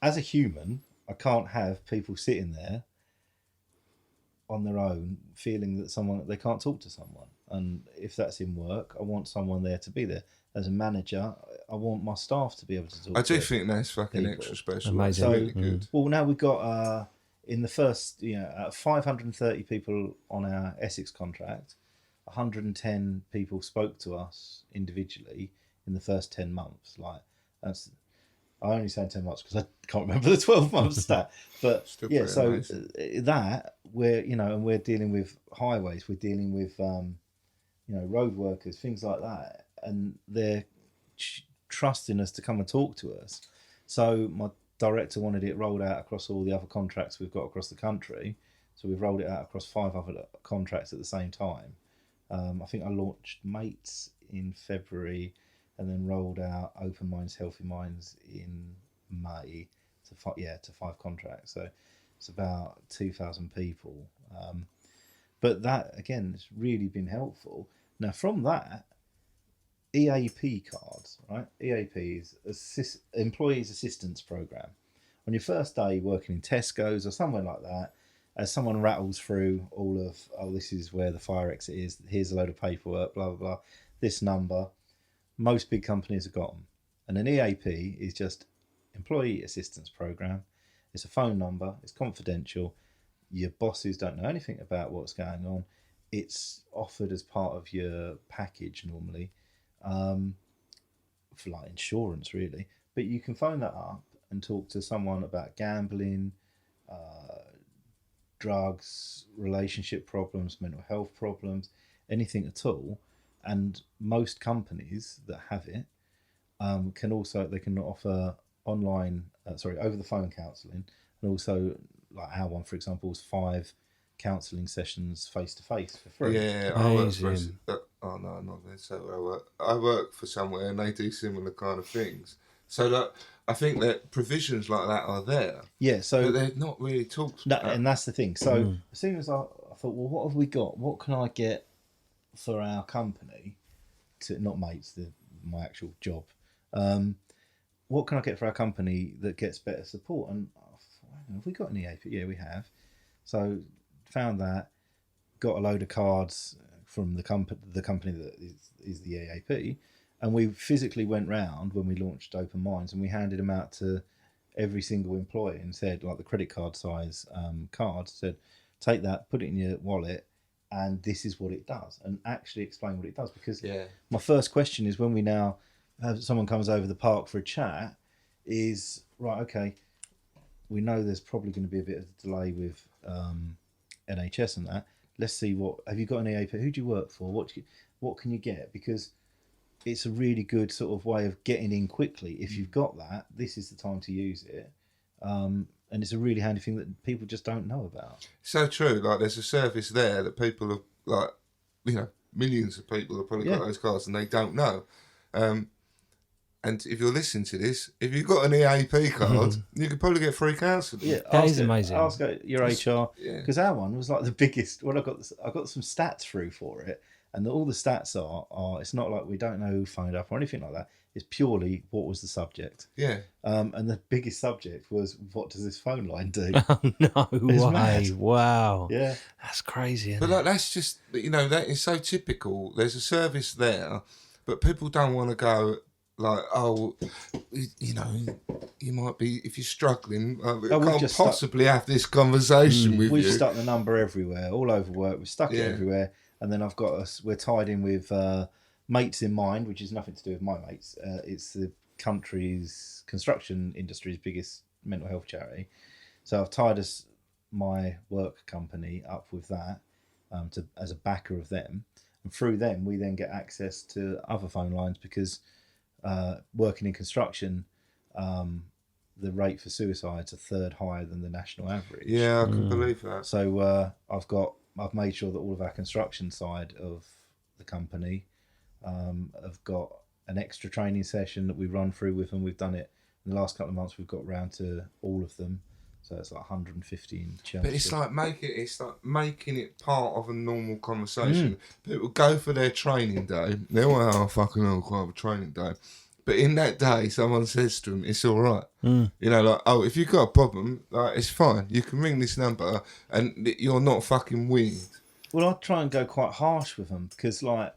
as a human, I can't have people sitting there on their own feeling that they can't talk to someone. And if that's in work, I want someone there to be there. As a manager, I want my staff to be able to talk. I do think that's fucking people. Extra special. Amazing. So, really good. Well, now we've got in the first 530 people on our Essex contract, 110 people spoke to us individually in the first 10 months. Like, that's, I only say 10 months because I can't remember the 12 month stat. But still so amazing. That and we're dealing with highways, we're dealing with road workers, things like that, and they're trusting us to come and talk to us. So my director wanted it rolled out across all the other contracts we've got across the country. So we've rolled it out across 5 other contracts at the same time. I think I launched Mates in February, and then rolled out Open Minds, Healthy Minds in May to 5 contracts. So it's about 2,000 people. But that, again, has really been helpful. Now, from that, EAP cards, right? EAP is Employees Assistance Program. On your first day working in Tesco's or somewhere like that, as someone rattles through all of, this is where the fire exit is, here's a load of paperwork, blah, blah, blah, this number, most big companies have got them. And an EAP is just Employee Assistance Program. It's a phone number, it's confidential, your bosses don't know anything about what's going on. It's offered as part of your package normally, for like insurance really, But you can phone that up and talk to someone about gambling, drugs, relationship problems, mental health problems, anything at all. And most companies that have it can also they can offer online, over the phone counselling, and also like our one, for example, is 5 counselling sessions face to face for free. Yeah, I work for. Amazing. Oh no, not necessarily where I work. I work for somewhere, and they do similar kind of things. So that I think that provisions like that are there, Yeah, so but they're not really talked no, about. and that's the thing. So as soon as I thought, well, what have we got? What can I get for our company? To not mates, my actual job. What can I get for our company that gets better support? And I thought, have we got an EAP? Yeah, we have. So found that, got a load of cards from the company that is the EAP, and we physically went round when we launched Open Minds, and we handed them out to every single employee and said, like the credit card size card, said, take that, put it in your wallet, and this is what it does, and actually explain what it does. Because my first question is, when we now have someone comes over the park for a chat, is right, okay, we know there's probably going to be a bit of a delay with NHS and that. Let's see, what have you got an EAP? Who do you work for? What can you get? Because it's a really good sort of way of getting in quickly. If you've got that, this is the time to use it. And it's a really handy thing that people just don't know about. So true. Like, there's a service there that people have, like, millions of people have probably got those cards and they don't know. And if you're listening to this, if you've got an EAP card, you could probably get free counselling. Yeah, that is amazing. Ask your HR, because our one was like the biggest. Well, I got some stats through for it, and all the stats are. It's not like we don't know who phoned up or anything like that. It's purely what was the subject. Yeah. And the biggest subject was, what does this phone line do? Oh, no way. mad. Wow. Yeah. That's crazy. Isn't But it? like, that's just, that is so typical. There's a service there, but people don't want to go, like, oh, you might be, if you're struggling, we can't possibly have this conversation with you. We've stuck the number everywhere, all over work. We've stuck it everywhere. And then I've got us, we're tied in with Mates in Mind, which is nothing to do with my mates. It's the country's construction industry's biggest mental health charity. So I've tied my work company up with that as a backer of them. And through them, we then get access to other phone lines, because working in construction, the rate for suicide's a third higher than the national average. Yeah, I can believe that. So I've made sure that all of our construction side of the company have got an extra training session that we run through with them. We've done it in the last couple of months. We've got round to all of them. So it's like 150 in Chelsea. But it's like making it part of a normal conversation. People go for their training day. They're like, oh, fucking hell, quite have a training day. But in that day, someone says to them, it's all right. Like, oh, if you've got a problem, like, it's fine. You can ring this number and you're not fucking weird. Well, I try and go quite harsh with them, because, like,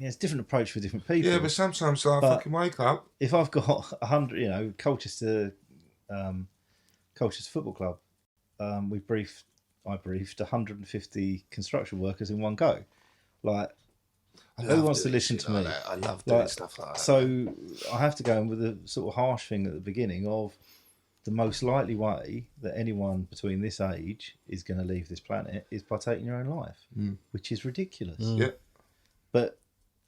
it's a different approach for different people. Yeah, but sometimes I fucking wake up. If I've got 100, Colchester Football Club, I briefed 150 construction workers in one go. Like, who wants to listen to me? I love doing stuff like that. So I have to go in with a sort of harsh thing at the beginning of, the most likely way that anyone between this age is going to leave this planet is by taking your own life, which is ridiculous. Yeah. But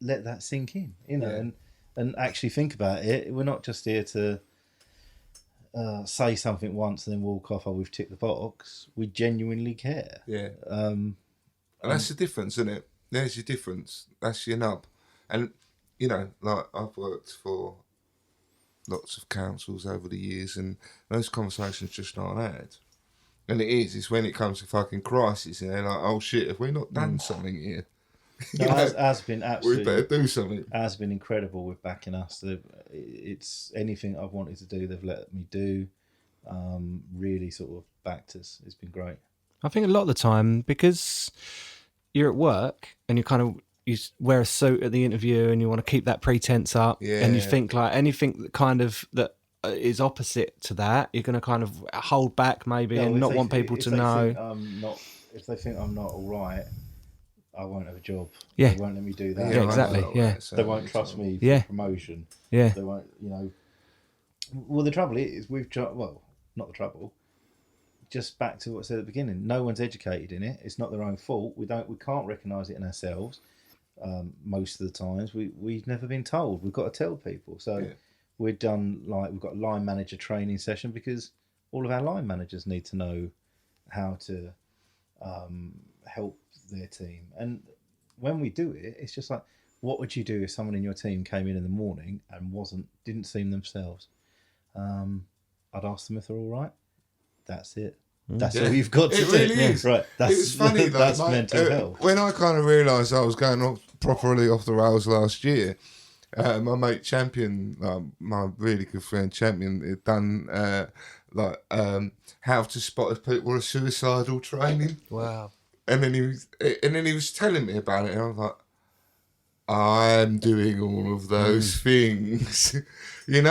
let that sink in, and actually think about it. We're not just here to say something once and then walk off. Oh, we've ticked the box. We genuinely care. Yeah. And that's the difference, isn't it? There's your difference. That's your nub. And, like, I've worked for lots of councils over the years, and those conversations just aren't had. And it's when it comes to fucking crisis, and they're like, oh shit, have we not done something here? No, has been absolutely. We better do something. Has been incredible with backing us. It's anything I've wanted to do, they've let me do. Really sort of backed us. It's been great. I think a lot of the time, because you're at work and you wear a suit at the interview and you want to keep that pretense up, and you think like anything that is opposite to that, you're going to kind of hold back maybe and not want people to know. If they think I'm not all right, I won't have a job. Yeah. They won't let me do that. Yeah, exactly. Yeah. They won't trust me for Yeah. promotion. Yeah. They won't, Well, the trouble is, not the trouble. Just back to what I said at the beginning. No one's educated in it. It's not their own fault. We can't recognise it in ourselves. Most of the times, we've never been told. We've got to tell people. So we've got a line manager training session because all of our line managers need to know how to help their team. And when we do it, it's just like, what would you do if someone in your team came in the morning and didn't seem themselves? I'd ask them if they're all right. That's it. That's all you've got to do. It really is. Right. It was funny though. That's mental health. When I kind of realised I was going properly off the rails last year, my mate Champion, my really good friend Champion, had done how to spot if people are suicidal training. Wow. And then he was telling me about it, and I was like, I'm doing all of those things, but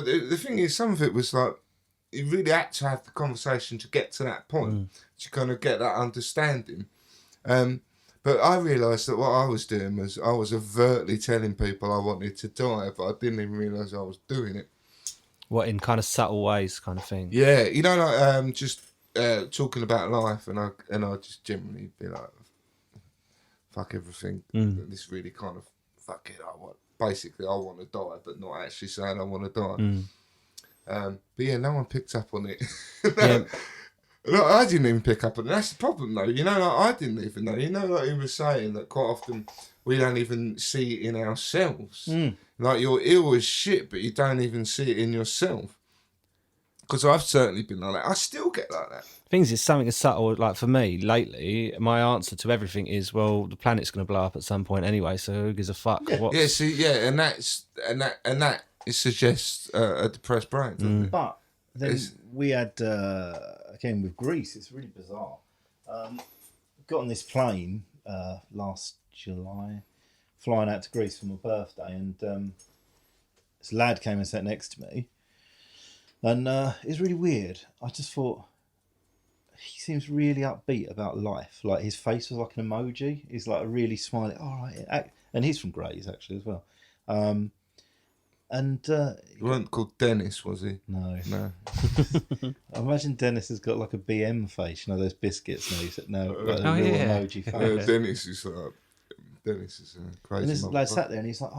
the thing is, some of it was like, you really had to have the conversation to get to that point, to kind of get that understanding. But I realised that what I was doing was I was overtly telling people I wanted to die, but I didn't even realise I was doing it. What, in kind of subtle ways, kind of thing? Yeah, just talking about life, and I just generally be like, fuck everything. This really kind of, fuck it, I want to die, but not actually saying I want to die. But yeah, no one picked up on it. Look, I didn't even pick up on it. That's the problem, though. I didn't even know. Like you were saying, that quite often we don't even see it in ourselves. Like, you're ill as shit, but you don't even see it in yourself. Because I've certainly been like that. I still get like that. Things is something as subtle, like for me lately, my answer to everything is, well, the planet's going to blow up at some point anyway, so who gives a fuck? And that it suggests a depressed brain, doesn't it? But then we had, again, with Greece, it's really bizarre. Got on this plane last July, flying out to Greece for my birthday, and this lad came and sat next to me, and it was really weird. I just thought, he seems really upbeat about life. Like, his face was like an emoji. He's like a really smiley, all right. And he's from Grays, actually, as well. He weren't called Dennis, was he? No. I imagine Dennis has got like a BM face, those biscuits now. Like a real emoji face. Dennis is crazy. And this lad sat there and he's like,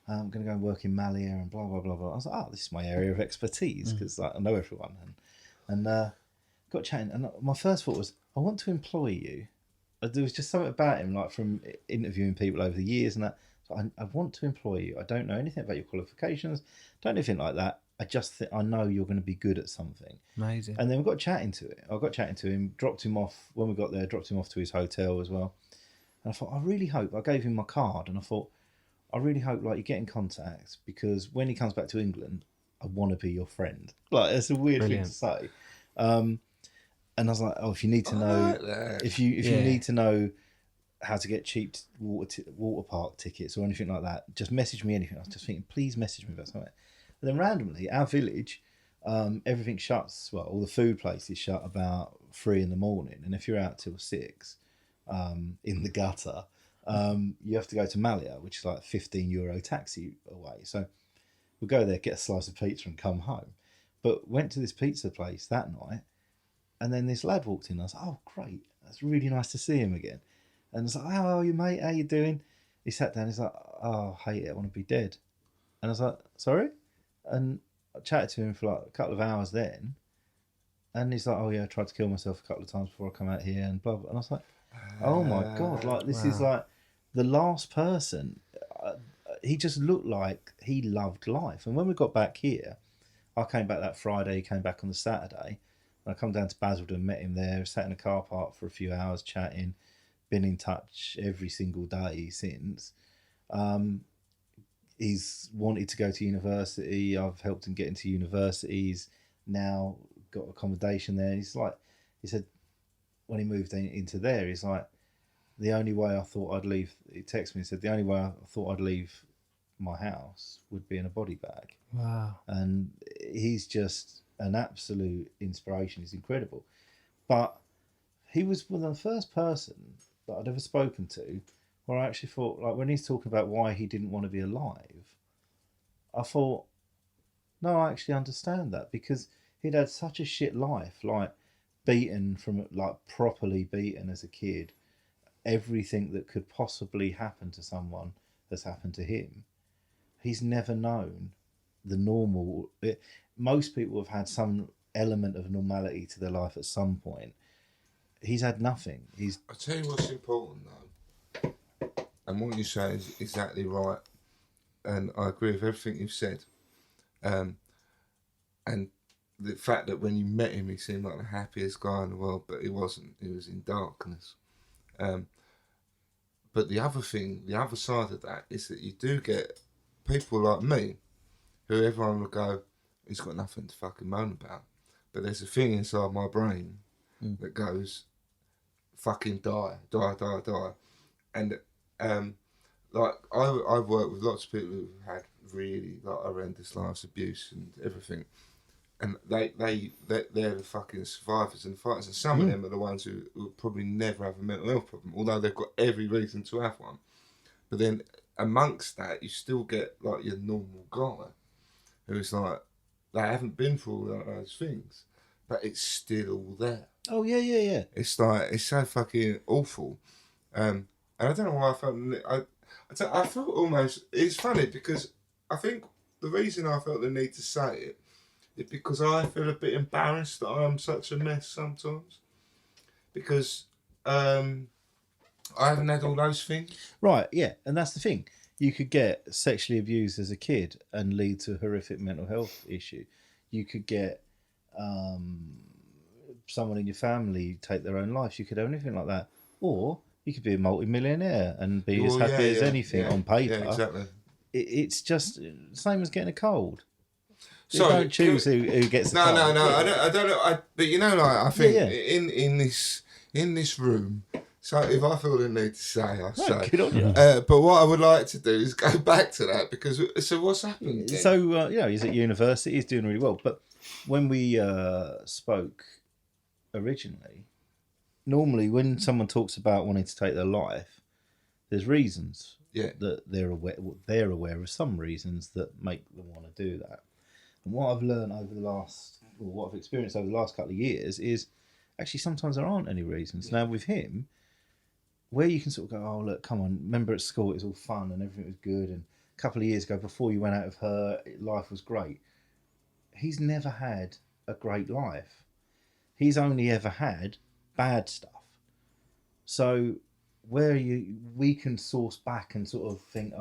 I'm going to go and work in Malia and blah, blah, blah, blah. I was like, this is my area of expertise because I know everyone. And got chatting. And my first thought was, I want to employ you. There was just something about him, like from interviewing people over the years and that. I want to employ you. I don't know anything about your qualifications. Don't know anything like that. I just think I know you're going to be good at something. Amazing. And then we got chatting to it. I got chatting to him, dropped him off when we got there, dropped him off to his hotel as well. And I thought, I really hope, I gave him my card and I thought, I really hope like you get in contact because when he comes back to England, I want to be your friend. Like, it's a weird thing to say. And I was like, if you need to know, if you need to know how to get cheap water park tickets or anything like that, just message me anything. I was just thinking, please message me about something. And then randomly, our village, everything shuts. Well, all the food places shut about 3 a.m. And if you're out till 6 in the gutter, you have to go to Malia, which is like €15 taxi away. So we'll go there, get a slice of pizza and come home. But went to this pizza place that night, and then this lad walked in. I was like, oh, great. That's really nice to see him again. And I was like, how are you, mate? How you doing? He sat down. He's like, oh, I hate it. I want to be dead. And I was like, sorry? And I chatted to him for like a couple of hours then. And he's like, oh, yeah, I tried to kill myself a couple of times before I come out here and blah, blah. And I was like, oh, my God. Like, this is like the last person. He just looked like he loved life. And when we got back here, I came back that Friday. He came back on the Saturday. And I come down to Basildon, met him there, sat in a car park for a few hours chatting. Been in touch every single day since. He's wanted to go to university. I've helped him get into university. He's now got accommodation there. He said when he moved into there, he's like, the only way I thought I'd leave, he texted me and said, the only way I thought I'd leave my house would be in a body bag. Wow. And he's just an absolute inspiration. He's incredible. But he was one of the first person that I'd ever spoken to where I actually thought, like, when he's talking about why he didn't want to be alive, I thought, no, I actually understand that, because he'd had such a shit life, like beaten from, like, properly beaten as a kid. Everything that could possibly happen to someone has happened to him. He's never known the normal. Most people have had some element of normality to their life at some point. He's had nothing. I'll tell you what's important though, and what you say is exactly right, and I agree with everything you've said. And the fact that when you met him, he seemed like the happiest guy in the world, but he wasn't. He was in darkness. But the other thing, the other side of that, is that you do get people like me, who everyone will go, he's got nothing to fucking moan about. But there's a thing inside my brain that goes, fucking die. And like I've worked with lots of people who've had really like horrendous lives, abuse and everything. And they're the fucking survivors and fighters, and some of them are the ones who will probably never have a mental health problem, although they've got every reason to have one. But then amongst that, you still get like your normal guy, who's like, they haven't been through all those things, but it's still all there. Oh yeah. It's like, it's so fucking awful, and I don't know why I felt. I felt almost. It's funny because I think the reason I felt the need to say it. It's because I feel a bit embarrassed that I'm such a mess sometimes. Because I haven't had all those things. Right, yeah, and that's the thing. You could get sexually abused as a kid and lead to a horrific mental health issue. You could get someone in your family take their own life. You could have anything like that. Or you could be a multi-millionaire and be as happy as anything on paper. Yeah, exactly. It's just the same as getting a cold. You Sorry, don't choose who gets the No, cold. I don't know. But you know, like, I think in this room. So if I feel the need to say, I say. Good on you. But what I would like to do is go back to that, because so what's happened? Then? So he's at university. He's doing really well. But when we spoke originally, normally when someone talks about wanting to take their life, there's reasons that they're aware of some reasons that make them want to do that. And what I've learned what I've experienced over the last couple of years is actually sometimes there aren't any reasons. Now with him, where you can sort of go, oh look, come on, remember at school it was all fun and everything was good, and a couple of years ago before you went out of her, life was great. He's never had a great life. He's only ever had bad stuff. So we can source back and sort of think,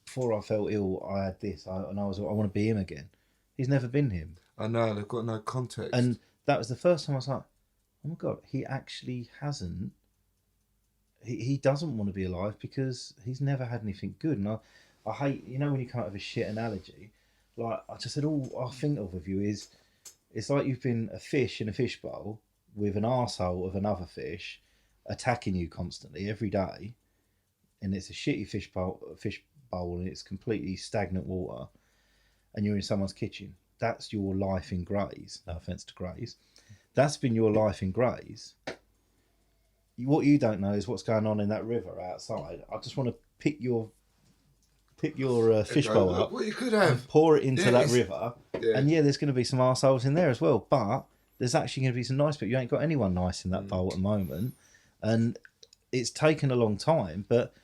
before I felt ill, I had this, I want to be him again. He's never been him. I know, they've got no context. And that was the first time I was like, oh my God, he actually hasn't. He doesn't want to be alive because he's never had anything good. And I hate, when you come out of a shit analogy, like I just said, all I think of you is, it's like you've been a fish in a fishbowl with an arsehole of another fish attacking you constantly every day. And it's a shitty fish bowl and it's completely stagnant water. And you're in someone's kitchen. That's your life in Grays. No offence to Grays. That's been your life in Grays. What you don't know is what's going on in that river outside. I just want to pick your fishbowl up. What you could have. And pour it into that river. Yeah. And there's going to be some arseholes in there as well. But there's actually going to be some nice people. You ain't got anyone nice in that bowl at the moment. And it's taken a long time, but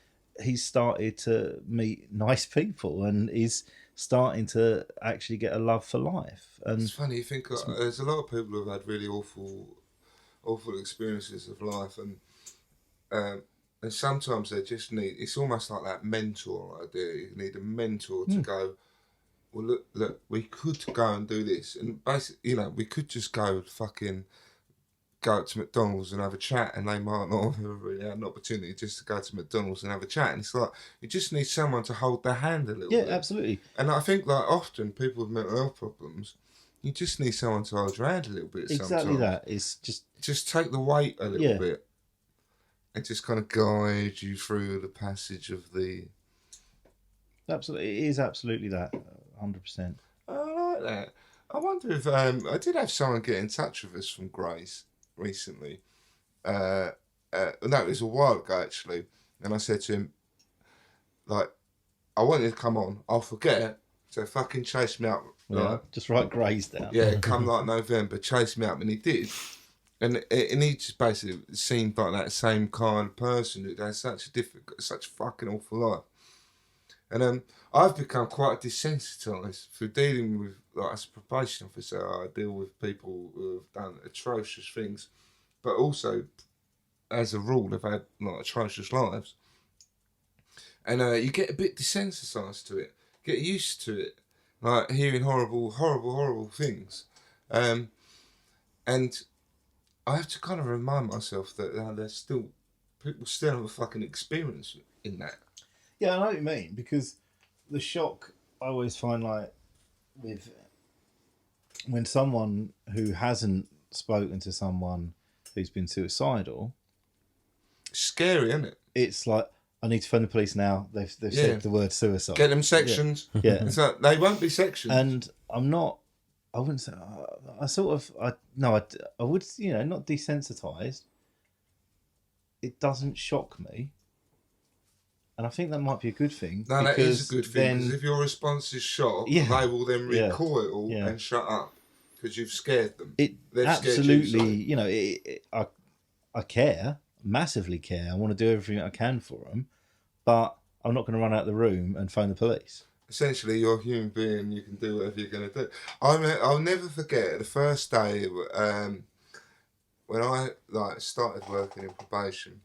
he's started to meet nice people and is starting to actually get a love for life. And it's funny, you think there's a lot of people who've had really awful experiences of life, and sometimes they just need, it's almost like that mentor idea. You need a mentor to go, well, look, we could go and do this, and basically, we could just go out to McDonald's and have a chat, and they might not have really had an opportunity just to go to McDonald's and have a chat. And it's like, you just need someone to hold their hand a little bit. Yeah, absolutely. And I think, like, often people with mental health problems, you just need someone to hold your hand a little bit. Exactly sometimes. that. It's just take the weight a little bit, and just kind of guide you through the passage of the. Absolutely, it is absolutely that, 100%. I like that. I wonder if I did have someone get in touch with us from Grace recently, no, it was a while ago actually, and I said to him, like, I want you to come on. I'll forget. So fucking chase me up. Like, just write Grays down. yeah, come like November, chase me up, and he did. And he just basically seemed like that same kind of person who has such a fucking awful life. And I've become quite desensitized through dealing with, like, as a probation officer, I deal with people who have done atrocious things, but also, as a rule, they've had like atrocious lives. And you get a bit desensitized to it, get used to it, like hearing horrible things. And I have to kind of remind myself that there's still, people still have a fucking experience in that. Yeah, I know what you mean, because the shock I always find, like, with when someone who hasn't spoken to someone who's been suicidal, Scary, isn't it? it's like, I need to phone the police now. They've said the word suicide. Get them sections. Yeah. It's like, they won't be sections. And I wouldn't say, I would, not desensitized. It doesn't shock me. And I think that might be a good thing. No, that is a good thing, because if your response is shock, they will then recoil and shut up, because you've scared them. They've absolutely, scared you, I care, massively care. I want to do everything I can for them, but I'm not going to run out of the room and phone the police. Essentially, you're a human being. You can do whatever you're going to do. I'll never forget the first day when I started working in probation.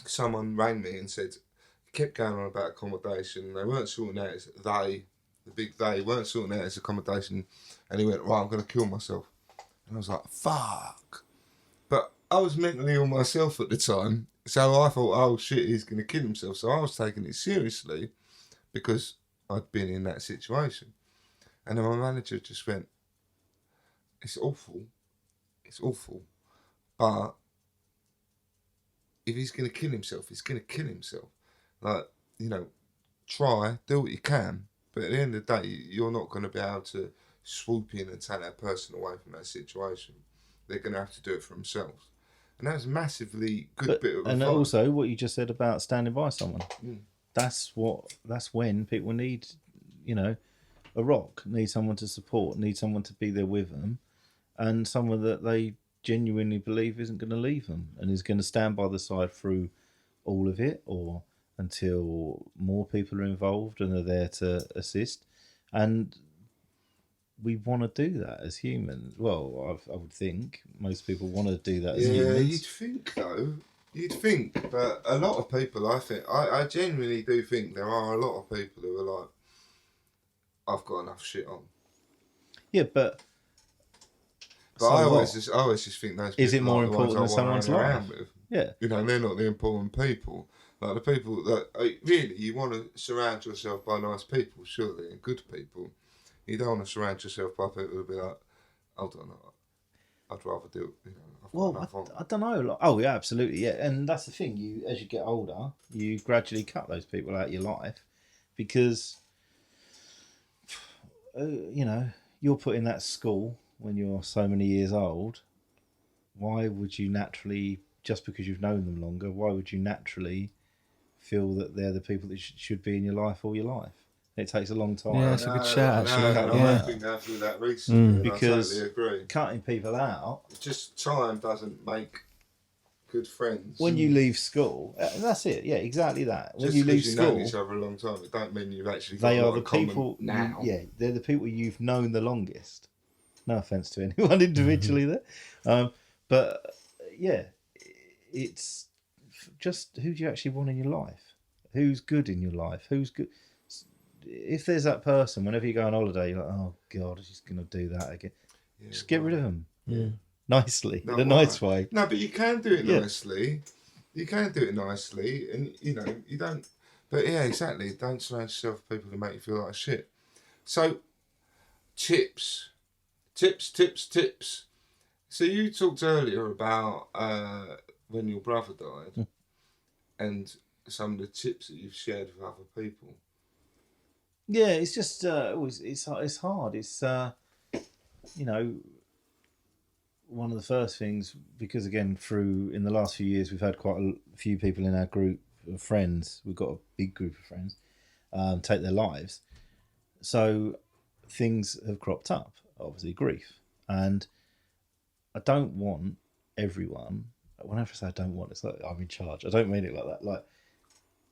Someone rang me and said, kept going on about accommodation. They weren't sorting out the big they weren't sorting out his accommodation, and he went, right, I'm going to kill myself. And I was like, fuck. But I was mentally ill myself at the time, so I thought, oh shit, he's going to kill himself. So I was taking it seriously because I'd been in that situation. And then my manager just went, it's awful, but if he's going to kill himself, he's going to kill himself. Like, try, do what you can, but at the end of the day, you're not going to be able to swoop in and take that person away from that situation. They're going to have to do it for themselves. And that was a massively good bit of advice. And also, what you just said about standing by someone. That's when people need, a rock, need someone to support, need someone to be there with them, and someone that they genuinely believe isn't going to leave them and is going to stand by the side through all of it, or until more people are involved and are there to assist. And we want to do that as humans. Well, I would think most people want to do that as humans. Yeah, you'd think though. But a lot of people, I genuinely do think there are a lot of people who are like, I've got enough shit on. Yeah, but I always just think those people, is it more important than someone's life? Yeah. They're not the important people. Like the people that really you want to surround yourself by nice people, surely, and good people. You don't want to surround yourself by people who'll be like, I don't know, I'd rather do it. I don't know. Like, oh yeah, absolutely, yeah. And that's the thing. You, as you get older, you gradually cut those people out of your life, because you're put in that school when you're so many years old. Why would you naturally, just because you've known them longer, why would you naturally feel that they're the people that should be in your life all your life? It takes a long time. Yeah, it's a good shout, actually. I've been going through that recently, because I totally agree. Cutting people out, just time doesn't make good friends. When you leave school, that's it. Yeah, exactly that. When Just you leave you've school, known each other a long time, it don't mean you've actually got they a are lot the in common people now. They're the people you've known the longest. No offense to anyone individually there, but yeah, it's just who do you actually want in your life? Who's good in your life? Who's good? If there's that person, whenever you go on holiday, you're like, oh God, he's going to do that again. Yeah, just get rid of them. Yeah. Nicely, in a nice way. No, but you can do it nicely. You can do it nicely, and you don't. But yeah, exactly. Don't surround yourself with people who make you feel like shit. So, tips. So you talked earlier about when your brother died, and some of the tips that you've shared with other people. Yeah, it's just it's hard. It's one of the first things, because again, in the last few years, we've had quite a few people in our group of friends. We've got a big group of friends take their lives. So things have cropped up, obviously grief. And I don't want everyone, whenever I say I don't want, it's like I'm in charge. I don't mean it like that. Like,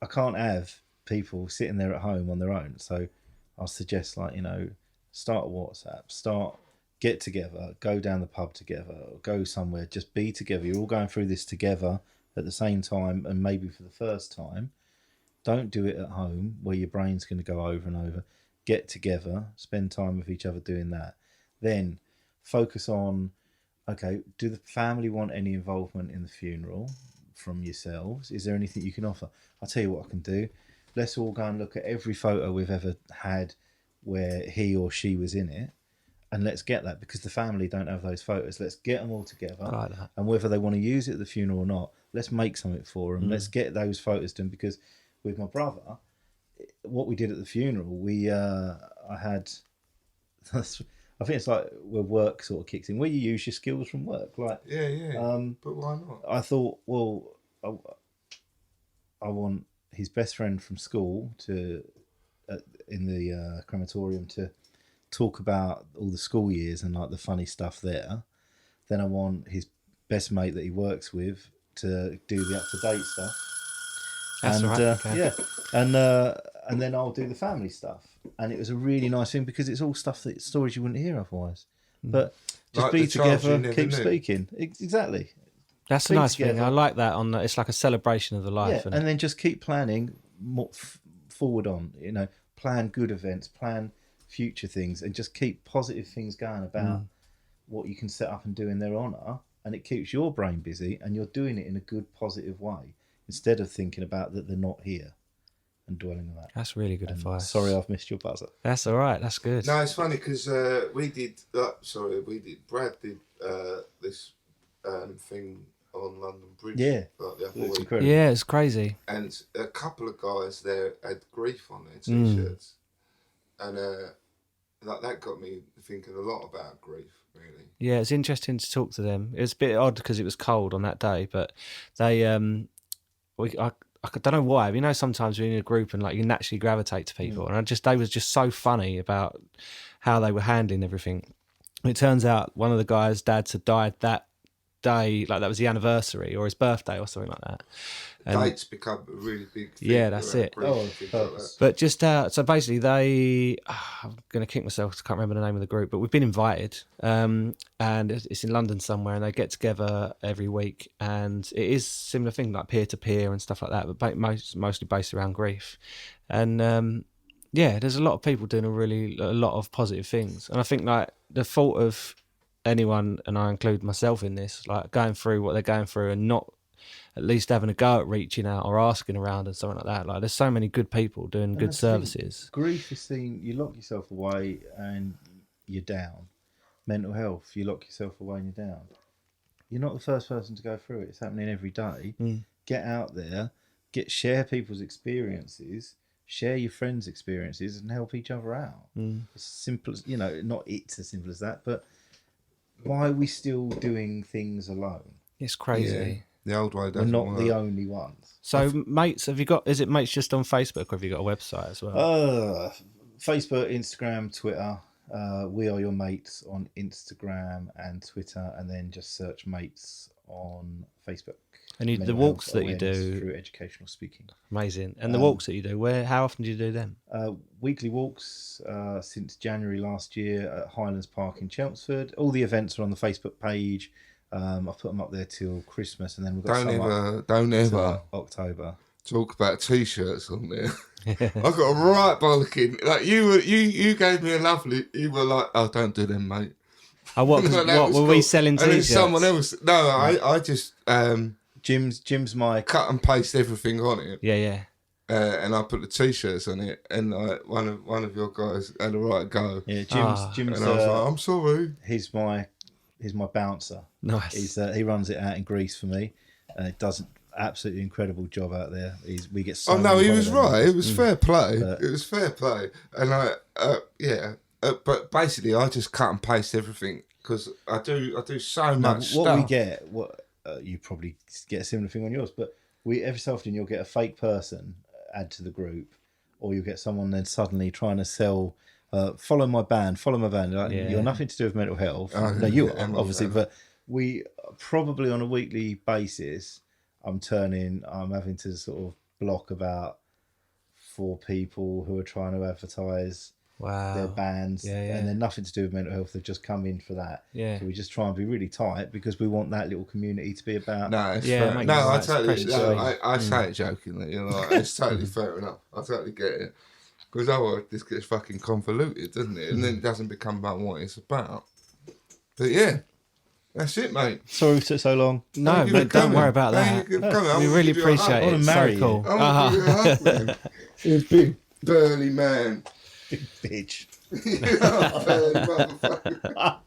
I can't have people sitting there at home on their own. So I'll suggest, like, start a WhatsApp, get together, go down the pub together, or go somewhere, just be together. You're all going through this together at the same time, and maybe for the first time. Don't do it at home where your brain's going to go over and over. Get together, spend time with each other doing that. Then focus on, okay, do the family want any involvement in the funeral from yourselves? Is there anything you can offer? I'll tell you what I can do. Let's all go and look at every photo we've ever had where he or she was in it. And let's get that, because the family don't have those photos. Let's get them all together. I like that. And whether they want to use it at the funeral or not, let's make something for them. Let's get those photos done, because with my brother, what we did at the funeral, I had, I think it's like where work sort of kicks in, where you use your skills from work. Like, but why not? I thought, well, I want his best friend from school in the crematorium to talk about all the school years and like the funny stuff there. Then I want his best mate that he works with to do the up-to-date stuff. That's and right. Okay. Yeah, and then I'll do the family stuff. And it was a really nice thing, because it's all stories you wouldn't hear otherwise. But just Like be the Charles you together, never keep knew. speaking. Exactly. That's a Be nice thing. together. I like that. It's like a celebration of the life. Yeah, and then just keep planning forward on. Plan good events, plan future things, and just keep positive things going about what you can set up and do in their honour. And it keeps your brain busy, and you're doing it in a good, positive way, instead of thinking about that they're not here and dwelling on that. That's really good advice. Sorry, I've missed your buzzer. That's all right. That's good. No, it's funny because Brad did this thing on London Bridge. Yeah, like the other it's week. incredible. Yeah, it's crazy. And a couple of guys there had grief on their t-shirts, and that got me thinking a lot about grief, really. Yeah, it's interesting to talk to them. It was a bit odd because it was cold on that day, but they, I don't know why. Sometimes you're in a group and like you naturally gravitate to people, and they was just so funny about how they were handling everything. It turns out one of the guys' dads had died that day, like that was the anniversary or his birthday or something like that. And Dates become a really big thing. Yeah, that's it. Grief, Oh, things like that. But just so basically I'm going to kick myself, I can't remember the name of the group, but we've been invited, and it's in London somewhere, and they get together every week, and it is similar thing like peer to peer and stuff like that, but mostly based around grief. And there's a lot of people doing a lot of positive things, and I think like the thought of anyone, and I include myself in this, like going through what they're going through and not at least having a go at reaching out or asking around and something like that. Like there's so many good people doing good services. Grief is seen, you lock yourself away and you're down. Mental health, you lock yourself away and you're down. You're not the first person to go through it. It's happening every day. Get out there, share people's experiences, share your friends' experiences, and help each other out. It's simple as, not it's as simple as that, but why are we still doing things alone? It's crazy. Yeah. The old way We're doesn't not work. the only ones. So mates, is it mates just on Facebook, or have you got a website as well? Facebook, Instagram, Twitter. We Are Your Mates on Instagram and Twitter, and then just search Mates on Facebook. And the Mental walks health that you awareness do, through educational speaking. amazing. And the walks that you do, how often do you do them? Weekly walks since January last year at Highlands Park in Chelmsford. All the events are on the Facebook page. I've put them up there till Christmas, and then we've got Don't ever October. talk about t-shirts on there. I got a right bollocking. Like you gave me a lovely. You were like, oh, don't do them, mate. Oh, what? What were we selling And then t-shirts? someone else. No, I just Jim's my cut and paste everything on it. Yeah. And I put the t-shirts on it, and one of your guys had a right go. Yeah, Jim's. And I was like, I'm sorry. He's my bouncer. Nice. He runs it out in Greece for me, and it does an absolutely incredible job out there. We get so. Oh no, many he was holiday right. It was fair play. But- It was fair play, and but basically, I just cut and paste everything because I do so No, much what stuff. we get, you probably get a similar thing on yours, but we every so often you'll get a fake person add to the group, or you'll get someone then suddenly trying to sell. Follow my band. Like, you're nothing to do with mental health. No, you are obviously, but we probably on a weekly basis. I'm having to sort of block about 4 people who are trying to advertise their bands, and they're nothing to do with mental health. They've just come in for that. So we just try and be really tight because we want that little community to be about. No, it's Yeah, fair. it No, I makes totally. sense. I say it jokingly. You know, it's totally fair enough. I totally get it. Because otherwise, this gets fucking convoluted, doesn't it? And then it doesn't become about what it's about. But yeah, that's it, mate. Sorry we took so long. No, but don't worry about that. We really appreciate it. It's so cool. I want to give you a hug, man. You're a big burly man. Big bitch. You're a burly motherfucker.